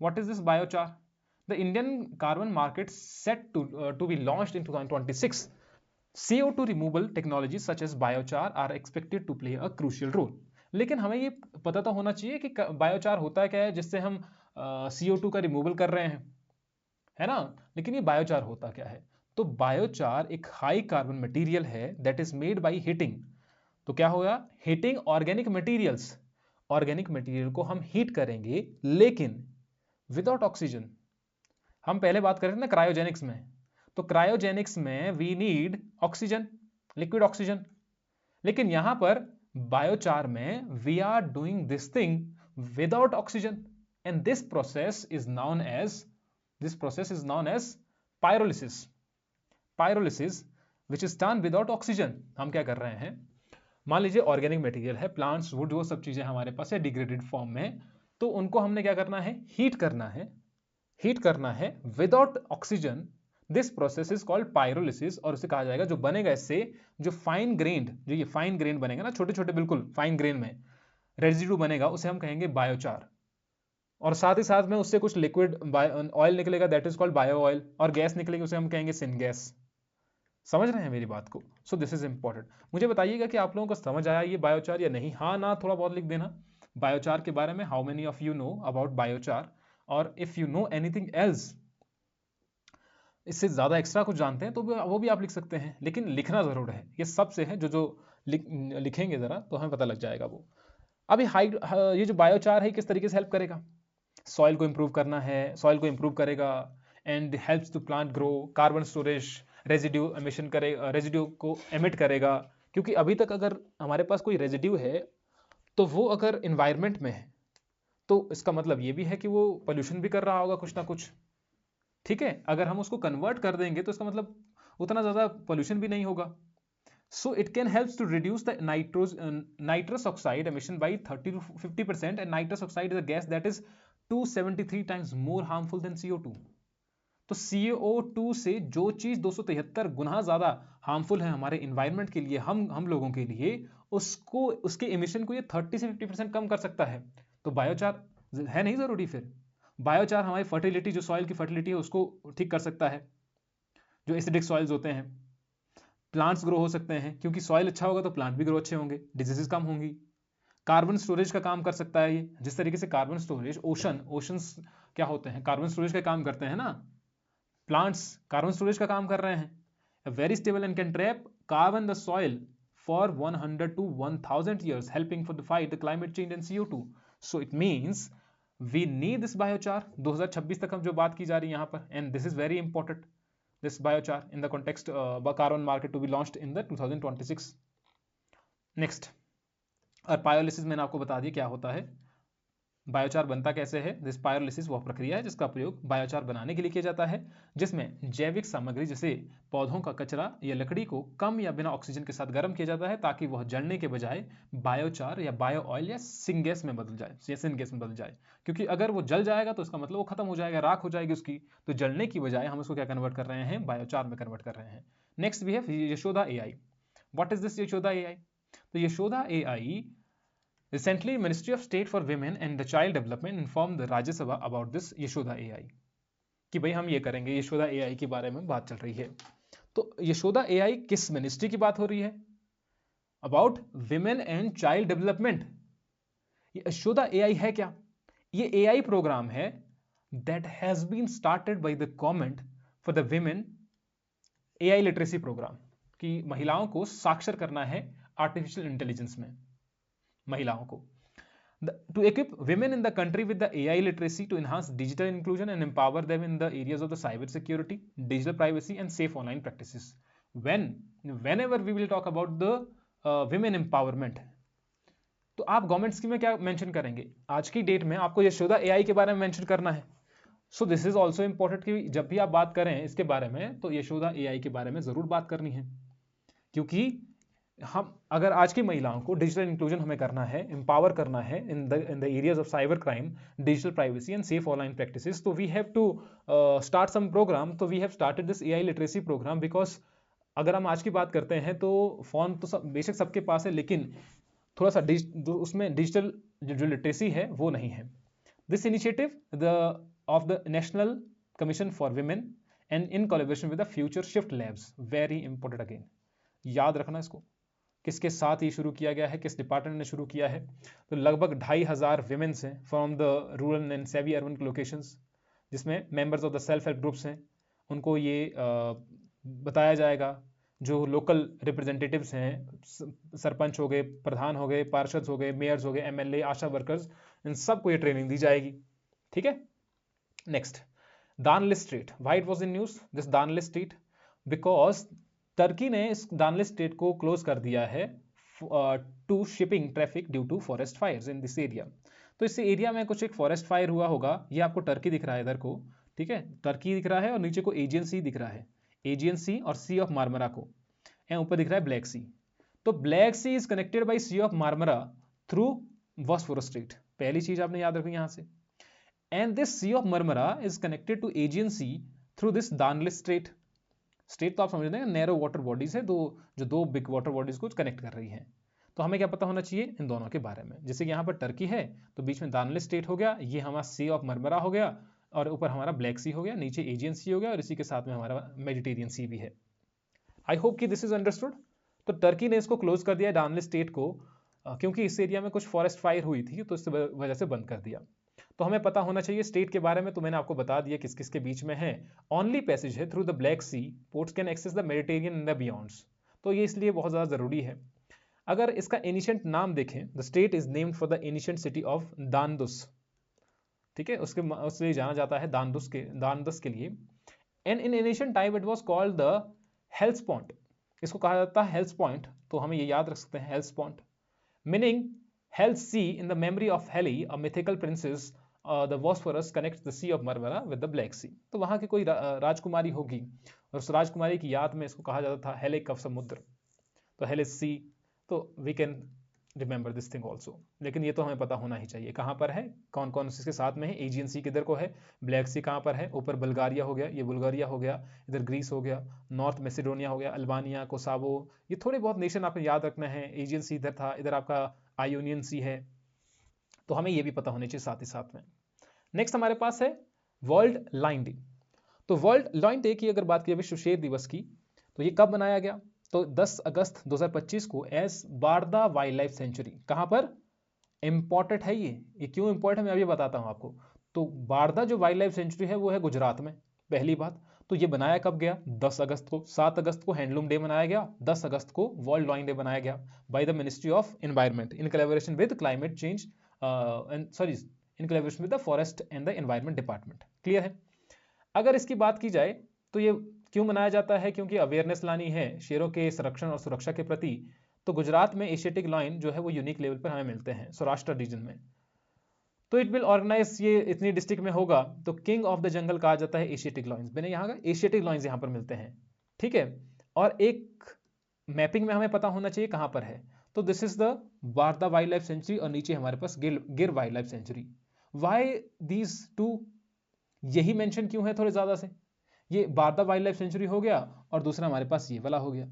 What is this biochar? The Indian carbon market set to be launched in 2026. CO2 removal technology such as biochar are expected to play a crucial role. लेकिन हमें ये पता तो होना चाहिए कि बायोचार होता क्या है जिससे हम CO2 का रिमूवल कर रहे हैं, है ना। लेकिन ये बायोचार होता क्या है? तो बायोचार एक हाई कार्बन मटेरियल है that is made by heating. तो क्या होगा? Heating organic materials. Organic material को हम हीट करेंगे लेकिन विदाउट ऑक्सीजन। हम पहले बात कर रहे थे ना क्रायोजेनिक्स में, तो क्रायोजेनिक्स में we need oxygen, liquid oxygen. लेकिन यहां पर बायोचार में we are doing this thing without oxygen, and this process is known as pyrolysis. Pyrolysis which is done without oxygen. हम क्या कर रहे हैं, मान लीजिए ऑर्गेनिक मटेरियल है, प्लांट्स, वुड, वो सब चीजें हमारे पास है डिग्रेडेड फॉर्म में, तो उनको हमने क्या करना है, हीट करना है without oxygen. This process is called pyrolysis, और उसे कहा जाएगा, जो बनेगा इससे, जो फाइन ग्रेन्ड, जो ये फाइन ग्रेन बनेगा ना, छोटे छोटे बिल्कुल फाइन ग्रेन में रेजिड्यू बनेगा, उसे हम कहेंगे बायोचार। और साथ ही साथ में उससे कुछ लिक्विड ऑयल निकलेगा, that is called bio oil, और गैस निकलेगी, उसे हम कहेंगे सिनगैस। समझ रहे हैं मेरी बात को? सो दिस इज इंपॉर्टेंट। मुझे बताइएगा कि आप लोगों को समझ आया ये बायोचार या नहीं, हाँ ना थोड़ा बहुत लिख देना बायोचार के बारे में। How many of you know about biochar, और if you know anything else, इससे ज्यादा एक्स्ट्रा कुछ जानते हैं तो वो भी आप लिख सकते हैं, लेकिन लिखना जरूर है। ये सबसे है जो लिखेंगे जरा तो हमें पता लग जाएगा वो। अभी ये जो बायोचार है किस तरीके से हेल्प करेगा? सॉइल को इंप्रूव करना है, सॉइल को इंप्रूव करेगा, and helps to plant grow, carbon storage, residue emission करेगा, रेजिड्यू को एमिट करेगा। क्योंकि अभी तक अगर हमारे पास कोई रेजिड्यू है तो वो अगर इन्वायरमेंट में है तो इसका मतलब ये भी है कि वो पोल्यूशन भी कर रहा होगा कुछ ना कुछ। ठीक है, अगर हम उसको कन्वर्ट कर देंगे तो इसका मतलब उतना ज्यादा पोल्यूशन भी नहीं होगा। So it can help to reduce the nitrous oxide emission by 30 to 50%, and nitrous oxide is a gas that is 273 times more harmful than CO2. तो CO2 से जो चीज 273 गुना ज्यादा हार्मफुल है हमारे इन्वायरमेंट के लिए, हम लोगों के लिए, उसको, उसके इमिशन को ये 30 से 50% कम कर सकता है। तो बायोचार है नहीं जरूरी फिर? बायोचार हमारी फर्टिलिटी, जो सॉइल की फर्टिलिटी है उसको ठीक कर सकता है। जो एसिडिक सॉइल्स होते हैं, प्लांट्स ग्रो हो सकते हैं, क्योंकि सॉइल अच्छा होगा तो प्लांट भी ग्रो अच्छे होंगे, डिजीजेस कम होंगी। कार्बन स्टोरेज का काम कर सकता है ये, जिस तरीके से कार्बन स्टोरेज, ओशंस क्या होते हैं, कार्बन स्टोरेज का काम करते हैं ना, प्लांट्स कार्बन स्टोरेज का काम कर रहे हैं। Very stable and can trap carbon the soil for 100 to 1000 years, helping for the fight the climate change and CO2. So it means we need this biochar। 2026 तक हम जो बात की जा रही है यहाँ पर, and this is very important, this biochar in the context carbon market to be launched in the 2026. Next, और पायोलिसिस मैंने आपको बता दिया क्या होता है, बायोचार बनता कैसे है। दिस पायोलिसिस वह प्रक्रिया है जिसका प्रयोग बायोचार बनाने के लिए किया जाता है, जिसमें जैविक सामग्री जैसे पौधों का कचरा या लकड़ी को कम या बिना ऑक्सीजन के साथ गर्म किया जाता है, ताकि वह जलने के बजाय बायोचार या बायो ऑयल या सिंगैस में बदल जाए, या सिंगैस में बदल जाए। क्योंकि अगर वो जल जाएगा तो इसका मतलब वो खत्म हो जाएगा, राख हो जाएगी उसकी। तो जलने की बजाय हम उसको क्या कन्वर्ट कर रहे हैं, बायोचार में कन्वर्ट कर रहे हैं। नेक्स्ट भी है Yashoda AI। What is this Yashoda AI? तो Yashoda AI, recently Ministry of State for Women and the Child Development informed the Rajya Sabha about this Yashoda AI, कि भाई हम ये करेंगे, यशोदा AI के बारे में बात चल रही है। तो यशोदा AI किस मिनिस्ट्री की बात हो रही है? About women and child development. Yashoda AI है क्या? ये AI प्रोग्राम है that has been started by the government for the women, AI literacy program, कि महिलाओं को साक्षर करना है आर्टिफिशियल इंटेलिजेंस में, महिलाओं को, to equip women in the country with the AI literacy to enhance digital inclusion and empower them in the areas of the cyber security, digital privacy and safe online practices. Whenever we will talk about the women empowerment, तो आप government scheme में क्या mention करेंगे? आज की date में आपको Yashoda AI के बारे में मेंशन करना है। So this is also important कि जब भी आप बात करें इसके बारे में तो यशोदा AI के बारे में जरूर बात करनी है, क्योंकि हम अगर आज की महिलाओं को डिजिटल इंक्लूजन हमें करना है, एम्पावर करना है in the areas of cyber crime, digital privacy and safe online practices, तो we have to start some program. तो we have started this AI literacy program, because अगर हम आज की बात करते हैं तो फोन तो सब बेशक सबके पास है, लेकिन थोड़ा सा उसमें डिजिटल जो लिटरेसी है वो नहीं है। This initiative of the national commission for women and in collaboration with the future shift labs, very important again, याद रखना इसको, किसके साथ ये शुरू किया गया है, किस डिपार्टमेंट ने शुरू किया है। तो लगभग 2500 विमेन्स हैं from the rural and semi urban locations, जिसमें members of the self help groups हैं, उनको ये बताया जाएगा। जो लोकल रिप्रेजेंटेटिव्स हैं, सरपंच हो गए, प्रधान हो गए, पार्षद हो गए, मेयर्स हो गए, एमएलए, आशा वर्कर्स, इन सबको ये ट्रेनिंग दी जाएगी। ठीक है। Next, Dardanelles Strait, why it was in news this Dardanelles Strait, because Turkey ने इस दानलिस स्टेट को क्लोज कर दिया है to shipping traffic due to forest fires in this area. तो इस एरिया में कुछ एक फॉरेस्ट फायर हुआ होगा। ये आपको टर्की दिख रहा है इधर को, ठीक है, टर्की दिख रहा है और नीचे को एजियन सी दिख रहा है, एजियन सी और सी ऑफ मार्मरा को, एंड ऊपर दिख रहा है ब्लैक सी। तो Black Sea is connected by Sea of Marmara through Bosphorus Strait, पहली चीज आपने याद रखनी यहां से। And this Sea of Marmara is connected to Aegean Sea through this Dardanelles Strait. Strait तो आप समझते हैं नैरो वाटर बॉडीज है, जो दो बिग वाटर बॉडीज को कनेक्ट कर रही है। तो हमें क्या पता होना चाहिए इन दोनों के बारे में। जैसे कि यहाँ पर टर्की है तो बीच में दानलिस स्टेट हो गया, ये हमारा सी ऑफ मरमरा हो गया, और ऊपर हमारा ब्लैक सी हो गया, नीचे एजियन सी हो गया, और इसी के साथ में हमारा मेडिटेरियन सी भी है। आई होप कि दिस इज अंडरस्टूड। तो टर्की ने इसको क्लोज कर दिया दानलिस स्टेट को, क्योंकि इस एरिया में कुछ फॉरेस्ट फायर हुई थी, तो इस वजह से बंद कर दिया। तो हमें पता होना चाहिए स्टेट के बारे में। तो मैंने आपको बता दिया किस किस के बीच में है। ओनली पैसेज है through the Black Sea, ports can access the Mediterranean and the beyonds. तो ये इसलिए बहुत ज़्यादा ज़रूरी है। अगर इसका एनिशिएंट नाम देखें, the strait is named for the ancient city of Dardanus, ठीक है, उससे जाना जाता है दानदुस के लिए। And in ancient time it was called the Hellespont, इसको कहा जाता है हेल्स पॉइंट। तो हमें ये याद रख सकते हैं hells point, meaning Helle's sea in the memory of Helle, a mythical princess, the Bosphorus connects the Sea of Marmara with the Black Sea. तो वहां की कोई राजकुमारी होगी, और उस राजकुमारी की याद में इसको कहा जाता था हेलिक ऑफ समुद्र, तो हेलिस सी। तो we can remember this thing also. लेकिन ये तो हमें पता होना ही चाहिए कहाँ पर है, कौन कौन इसके साथ में है। एजियन सी किधर को है, ब्लैक सी कहाँ पर है, ऊपर बल्गारिया हो गया, ये बुल्गारिया हो गया, इधर ग्रीस हो गया, नॉर्थ मैसेडोनिया हो गया, अल्बानिया, कोसावो, ये थोड़े बहुत नेशन आपने याद रखना है। एजियन सी इधर था, इधर आपका आयोनियन सी है। तो हमें ये भी पता होने चाहिए साथ ही साथ में। नेक्स्ट हमारे पास है वर्ल्ड लाइन डे। तो वर्ल्ड लाइन डे की अगर बात की, विश्व शेर दिवस की, तो ये कब मनाया गया? तो 10 अगस्त 2025 को as Barda wildlife sanctuary. कहां पर? इंपॉर्टेंट है ये क्यों इंपॉर्टेंट है मैं अभी बताता हूं आपको। तो बारदा जो वाइल्ड लाइफ सेंचुरी है वो है गुजरात में, पहली बात। तो ये बनाया कब गया? 10 अगस्त को। 7 अगस्त को हैंडलूम डे मनाया गया, 10 अगस्त को वर्ल्ड लाइन डे बनाया गया by the ministry of environment in collaboration with climate change in collaboration with the forest and the environment department. Clear है? अगर इसकी बात की जाए तो ये क्यों मनाया जाता है? क्योंकि अवेयरनेस लानी है शेरों के संरक्षण और सुरक्षा के प्रति। तो गुजरात में एशियाटिक लायन जो है वो यूनिक लेवल पर हमें मिलते हैं सौराष्ट्र रीजन में। तो इट विल ऑर्गेनाइज, ये इतनी डिस्ट्रिक्ट में होगा, तो किंग ऑफ द जंगल कहा जाता है एशियाटिक लायंस। मैंने यहाँ का एशियाटिक लायंस यहाँ पर मिलते हैं, ठीक है। और एक मैपिंग में हमें पता होना चाहिए कहाँ पर है। तो this is the Barda wildlife century, और नीचे हमारे पास गिर wild life sanctuary. Why these two, यही मेंशन क्यों है थोड़े ज्यादा से? ये बारदा वाइल्ड लाइफ सेंचुरी हो गया और दूसरा हमारे पास ये वाला हो गया।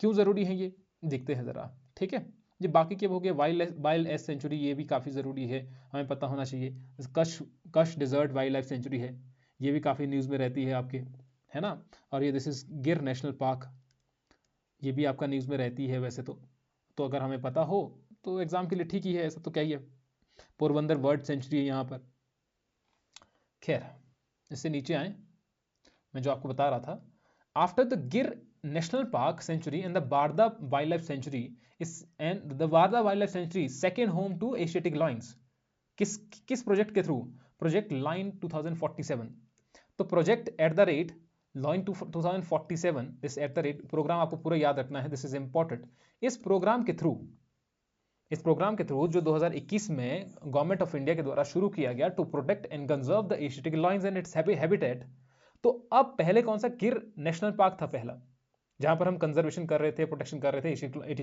क्यों जरूरी है ये देखते हैं जरा, ठीक है। ये बाकी के हो गए वाइल्ड एस सेंचुरी, ये भी काफी जरूरी है, हमें पता होना चाहिए। कश डेजर्ट वाइल्ड लाइफ सेंचुरी है, ये भी काफी न्यूज में रहती है आपके, है ना। और ये दिस इज गिर नेशनल पार्क, ये भी आपका न्यूज में रहती है वैसे तो अगर हमें पता हो तो एग्जाम के लिए ठीक ही है, ऐसा तो क्या ही है। पोरबंदर बर्ड सेंचुरी है यहाँ पर। खैर, इससे नीचे आए, मैं जो आपको बता रहा था, after the Gir national park sanctuary and the Barda wildlife sanctuary and the Barda wildlife sanctuary second home to Asiatic lions. किस प्रोजेक्ट के थ्रू? Project lion 2047। तो project at the rate lion 2047, this at the rate program आपको पूरा याद रखना है, this is important. इस program के थ्रू जो 2021 में गवर्नमेंट ऑफ इंडिया के द्वारा शुरू किया गया to protect and conserve the Asiatic lions and its habitat. तो अब पहले कौन सा? गिर नेशनल पार्क था पहला, जहां पर हम कंजर्वेशन कर रहे थे, प्रोटेक्शन कर रहे थे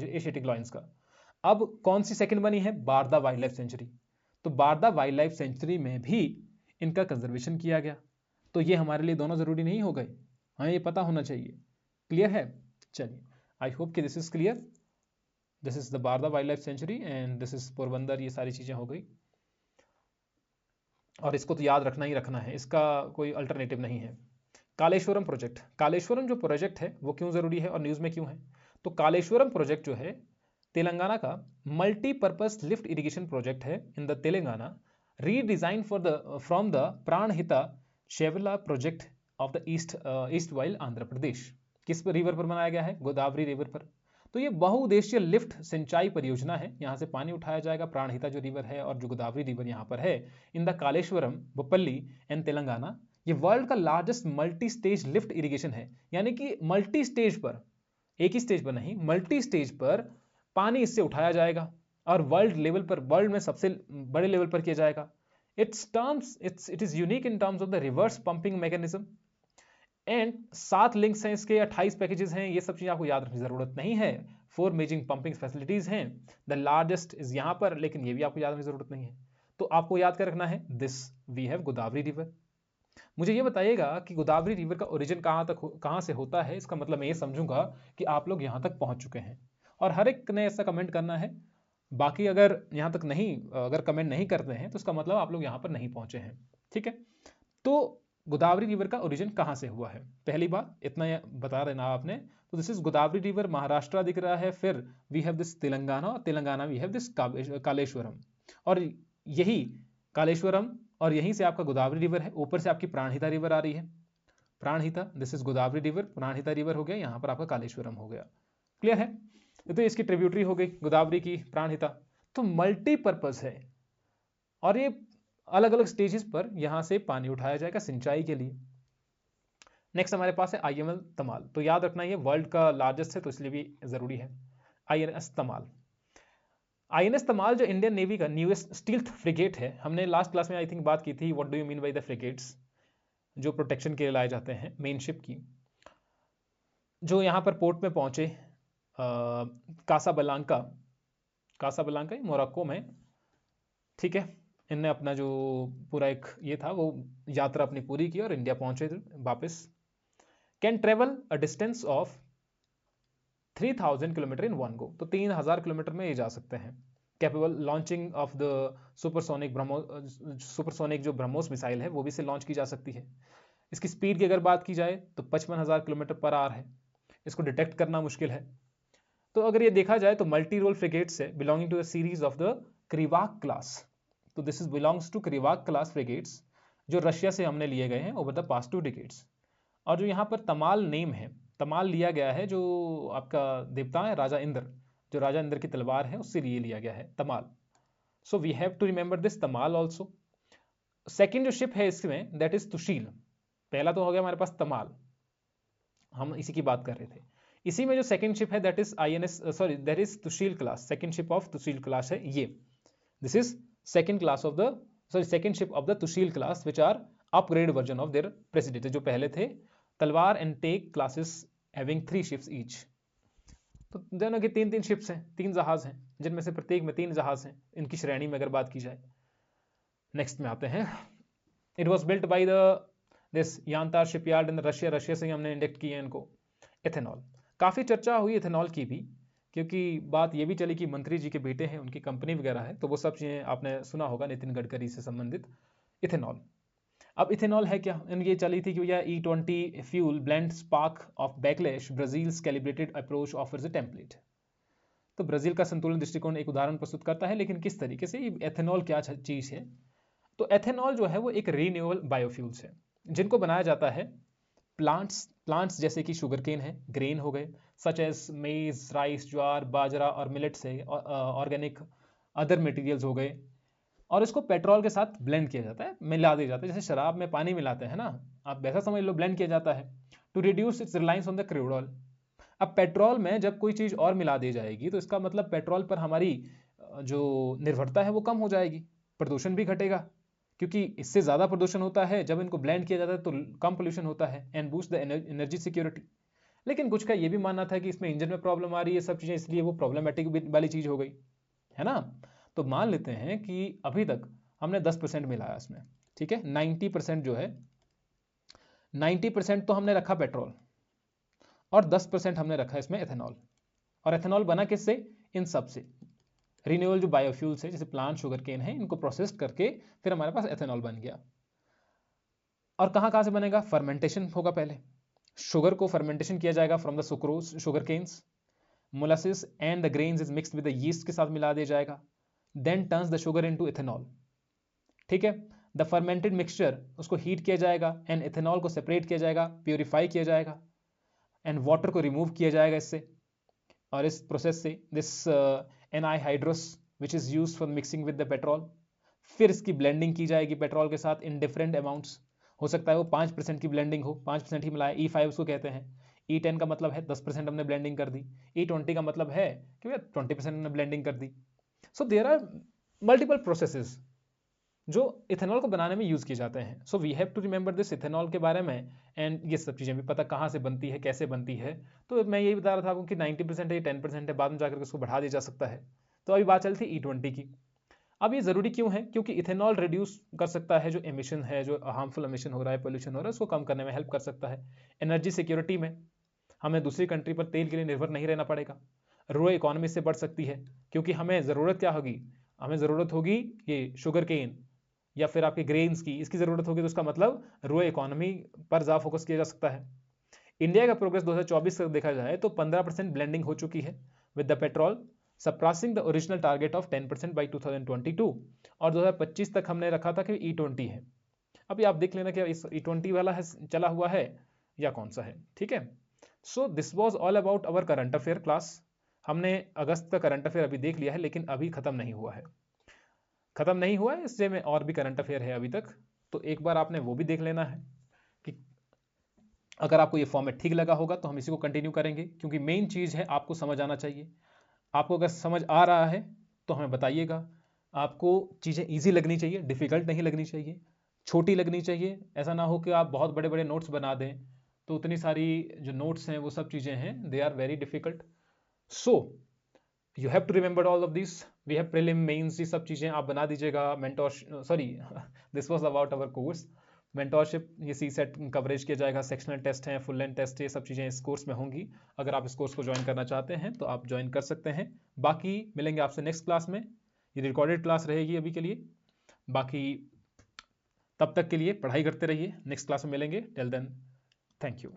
एशियाटिक लॉयंस का। अब कौन सी सेकंड बनी है? Barda wildlife century. तो बारदा वाइल्ड लाइफ सेंचुरी में भी इनका कंजर्वेशन किया गया। तो ये हमारे लिए दोनों जरूरी नहीं हो गए, हमें ये पता होना चाहिए। क्लियर है? चलिए, आई होप कि this is clear. This is the Barda wildlife sanctuary and this is Porbandar. ये सारी चीजें हो गई, और इसको तो याद रखना ही रखना है, इसका कोई अल्टरनेटिव नहीं है। कालेश्वरम प्रोजेक्ट, कालेश्वरम जो प्रोजेक्ट है वो क्यों जरूरी है और न्यूज में क्यों है? तो कालेश्वरम प्रोजेक्ट जो है तेलंगाना का मल्टीपर्पज लिफ्ट इरिगेशन प्रोजेक्ट है in the Telangana, redesign for the from the Pranahita Chevella project of the erstwhile Andhra Pradesh. किस रिवर पर बनाया गया है? गोदावरी रिवर पर। तो ये बहुउद्देशीय लिफ्ट सिंचाई परियोजना है, यहाँ से पानी उठाया जाएगा, प्राणहिता जो रिवर है और जो गोदावरी रिवर यहाँ पर है, in the Kaleshwaram Bhupalpally and Telangana. ये वर्ल्ड का largest multi stage lift irrigation है, यानी कि मल्टी स्टेज पर, एक ही स्टेज पर नहीं, मल्टी स्टेज पर पानी इससे उठाया जाएगा और वर्ल्ड लेवल पर, वर्ल्ड में सबसे बड़े लेवल पर किया जाएगा। It is unique in terms of the reverse pumping mechanism and 7 links हैं इसके, 28 पैकेजेस हैं। ये सब चीजें आपको याद रखने की जरूरत नहीं है। 4 मेजिंग पंपिंग फैसिलिटीज हैं, द लार्जेस्ट इज यहां पर, लेकिन ये भी आपको याद रखने की जरूरत नहीं है। तो आपको याद कर रखना है this we have Godavari river. मुझे ये बताइएगा कि गोदावरी रिवर का ओरिजिन कहां से होता है। इसका मतलब मैं ये समझूंगा कि आप लोग यहां तक पहुंच चुके हैं, और हर एक ने ऐसा कमेंट करना है। बाकी अगर यहां तक नहीं, अगर कमेंट नहीं करते हैं तो इसका मतलब आप लोग यहां पर नहीं पहुंचे हैं। ठीक है, तो गोदावरी रिवर का ओरिजिन कहां से हुआ है, पहली बात इतना बता देना आपने। तो this is Godavari river, Maharashtra दिख रहा है, फिर वी हैव दिस तेलंगाना, और Telangana we have this Kaleshwaram, और यही कालेश्वरम और यहीं से आपका गोदावरी रिवर है। ऊपर से आपकी प्राणहिता रिवर आ रही है, Pranhita, this is Godavari river, Pranhita river हो गया, यहाँ पर आपका कालेश्वरम हो गया। क्लियर है? तो इसकी ट्रिब्यूटरी हो गई गोदावरी की, प्राणहिता। तो मल्टीपर्पज है, और ये अलग अलग स्टेजेस पर यहां से पानी उठाया जाएगा सिंचाई के लिए। नेक्स्ट हमारे पास है INS तमाल। तो याद रखना ये वर्ल्ड का लार्जेस्ट है, तो इसलिए भी जरूरी है INS तमाल। INS तमाल जो इंडियन नेवी का न्यूएस्ट स्टील्थ फ्रिगेट है, हमने लास्ट क्लास में आई थिंक बात की थी, what do you mean by the frigates, जो प्रोटेक्शन के लिए लाए जाते हैं मेन शिप की, जो यहाँ पर पोर्ट में पहुंचे कासाब्लांका, कासाब्लांका मोरक्को में। ठीक है, इनने अपना जो पूरा एक ये था वो यात्रा अपनी पूरी की और इंडिया पहुंचे वापस। Can travel a distance of 3000 kilometre in one go, तो 3000 किलोमीटर में ये जा सकते हैं। Capable launching of the supersonic जो ब्रह्मोस मिसाइल है वो भी से लॉन्च की जा सकती है। इसकी स्पीड की अगर बात की जाए तो 55,000 किलोमीटर पर आवर है। इसको डिटेक्ट करना मुश्किल है। तो अगर ये देखा जाए तो मल्टी रोल फ्रिगेट्स है belonging to the series of the Krivak class. तो this is belongs to Krivak class frigates, जो रशिया से हमने लिए गए हैं ओवर द पास्ट 2 डिकेड्स। और जो यहाँ पर तमाल नेम है, तमाल लिया गया है जो आपका देवता है राजा इंद्र, जो राजा इंद्र की तलवार है उससे लिए लिया गया है Tamal. So we have to remember this Tamal also. Second जो शिप है इसमें दैट इज तुशील। पहला तो हो गया हमारे पास तमाल, हम इसी की बात कर रहे थे। इसी में जो सेकंड शिप है that is that is Tushil class, second ship of Tushil class है ये। This is second class of the second ship of the Tushil class which are upgrade version of their president, जो पहले थे Talwar and Teg classes having 3 ships each. तो दोनों की 3 ships हैं, 3 जहाज हैं, जिनमें से प्रत्येक में 3 जहाज हैं इनकी श्रेणी में अगर बात की जाए। नेक्स्ट में आते हैं, it was built by the this Yantar shipyard in Russia, Russia से ही हमने इंडेक्ट किए इनको। एथेनॉल, काफ़ी चर्चा हुई एथेनॉल की भी, क्योंकि बात ये भी चली कि मंत्री जी के बेटे हैं, उनकी कंपनी वगैरह है, तो वो सब चीज़ें आपने सुना होगा नितिन गडकरी से संबंधित। इथेनॉल, अब इथेनॉल है क्या, ये चली थी कि भैया E20 fuel blend spark of backlash Brazil's calibrated approach offers a template. तो ब्राजील का संतुलन दृष्टिकोण एक उदाहरण प्रस्तुत करता है, लेकिन किस तरीके से एथेनॉल क्या चीज़ है। तो एथेनॉल जो है वो एक रीन्यूएबल बायोफ्यूल्स है जिनको बनाया जाता है प्लांट्स जैसे कि शुगर केन है, ग्रेन हो गए सच एज मेज, राइस, ज्वार, बाजरा और मिलेट्स है, ऑर्गेनिक अदर मटेरियल्स हो गए, और इसको पेट्रोल के साथ ब्लेंड किया जाता है, मिला दिया जाता है, जैसे शराब में पानी मिलाते हैं ना, आप वैसा समझ लो, ब्लेंड किया जाता है to reduce its reliance on the crude oil. अब पेट्रोल में जब कोई चीज़ और मिला दी जाएगी तो इसका मतलब पेट्रोल पर हमारी जो निर्भरता है वो कम हो जाएगी, प्रदूषण भी घटेगा, क्योंकि इससे ज़्यादा प्रदूषण होता है जब इनको ब्लेंड किया जाता है तो कम पोल्यूशन होता है, and boost the energy security. लेकिन कुछ का ये भी मानना था कि इसमें इंजन में प्रॉब्लम आ रही है, सब चीज़ें, इसलिए वो प्रॉब्लमेटिक वाली चीज़ हो गई, है ना। तो मान लेते हैं कि अभी तक हमने 10% मिलाया इसमें, ठीक है। 90% जो है, 90% तो हमने रखा पेट्रोल और 10% हमने रखा इसमें एथेनॉल। और एथेनॉल बना किससे? इन सब से, रिन्यूएबल जो बायोफ्यूल्स है, जैसे प्लांट, शुगर केन है, इनको प्रोसेस करके फिर हमारे पास एथेनॉल बन गया। और कहाँ कहाँ से बनेगा? फर्मेंटेशन होगा पहले, शुगर को फर्मेंटेशन किया जाएगा from the sucrose, sugar canes, molasses and the grains is mixed with the yeast के साथ मिला दिया जाएगा, then turns the sugar into ethanol, ठीक है। द फर्मेंटेड मिक्सचर, उसको हीट किया जाएगा एंड इथेनॉल को सेपरेट किया जाएगा, प्योरीफाई किया जाएगा एंड वाटर को रिमूव किया जाएगा इससे। और इस प्रोसेस से this anhydrous which is use for mixing with the petrol, फिर इसकी ब्लेंडिंग की जाएगी पेट्रोल के साथ इन डिफरेंट अमाउंट्स। हो सकता है वो 5% की ब्लेंडिंग हो, 5% ही मिलाए, E5 उसको कहते हैं। E10 का मतलब है 10% हमने ब्लेंडिंग कर दी, E20 का मतलब है कि 20% हमने ब्लेंडिंग कर दी। So there are multiple processes जो इथेनॉल को बनाने में यूज किए जाते हैं। So we have to remember this ethanol के बारे में, एंड ये सब चीज़ें भी पता कहाँ से बनती है, कैसे बनती है। तो मैं यही बता रहा था आपको कि 90% है, 10% है, बाद में जाकर उसको बढ़ा दिया जा सकता है। तो अभी बात चली थी E20 की। अब ये ज़रूरी क्यों है? क्योंकि इथेनॉल रिड्यूस कर सकता है जो एमिशन है, जो हार्मफुल एमिशन हो रहा है, पोल्यूशन हो रहा है, उसको कम करने में हेल्प कर सकता है। एनर्जी सिक्योरिटी में हमें दूसरी कंट्री पर तेल के लिए निर्भर नहीं रहना पड़ेगा। रूरल इकोनॉमी से बढ़ सकती है, क्योंकि हमें ज़रूरत क्या होगी? हमें ज़रूरत होगी ये शुगर केन या फिर आपके ग्रेन्स की, इसकी ज़रूरत होगी, तो उसका मतलब रूरल इकोनॉमी पर ज़्यादा फोकस किया जा सकता है। इंडिया का प्रोग्रेस 2024 तक देखा जाए तो 15% ब्लेंडिंग हो चुकी है with the petrol, surpassing the original target of 10% by 2022। और 2025 तक हमने रखा था कि E20 है। अभी आप देख लेना कि इस E20 वाला है, चला हुआ है या कौन सा है, ठीक है। So this was all about our current affair class. हमने अगस्त का करंट अफेयर अभी देख लिया है, लेकिन अभी खत्म नहीं हुआ है, खत्म नहीं हुआ है, इससे में और भी करंट अफेयर है अभी तक। तो एक बार आपने वो भी देख लेना है कि अगर आपको ये फॉर्मेट ठीक लगा होगा तो हम इसी को कंटिन्यू करेंगे, क्योंकि मेन चीज़ है आपको समझ आना चाहिए। आपको अगर समझ आ रहा है तो हमें बताइएगा। आपको चीज़ें इजी लगनी चाहिए, डिफ़िकल्ट नहीं लगनी चाहिए, छोटी लगनी चाहिए। ऐसा ना हो कि आप बहुत बड़े बड़े नोट्स बना दें, तो उतनी सारी जो नोट्स हैं वो सब चीज़ें हैं, they are very difficult. So you have to remember all of this. We have prelim, mains, ये सब चीज़ें आप बना दीजिएगा। Mentor, sorry this was about our course mentorship. ये CSET कवरेज किया जाएगा, सेक्शनल टेस्ट हैं, फुल लेंथ टेस्ट, ये सब चीज़ें इस कोर्स में होंगी। अगर आप इस कोर्स को ज्वाइन करना चाहते हैं तो आप ज्वाइन कर सकते हैं। बाकी मिलेंगे आपसे नेक्स्ट क्लास में, ये रिकॉर्डेड क्लास रहेगी अभी के लिए। बाकी तब तक के लिए पढ़ाई करते रहिए, नेक्स्ट क्लास में मिलेंगे। Till then, thank you.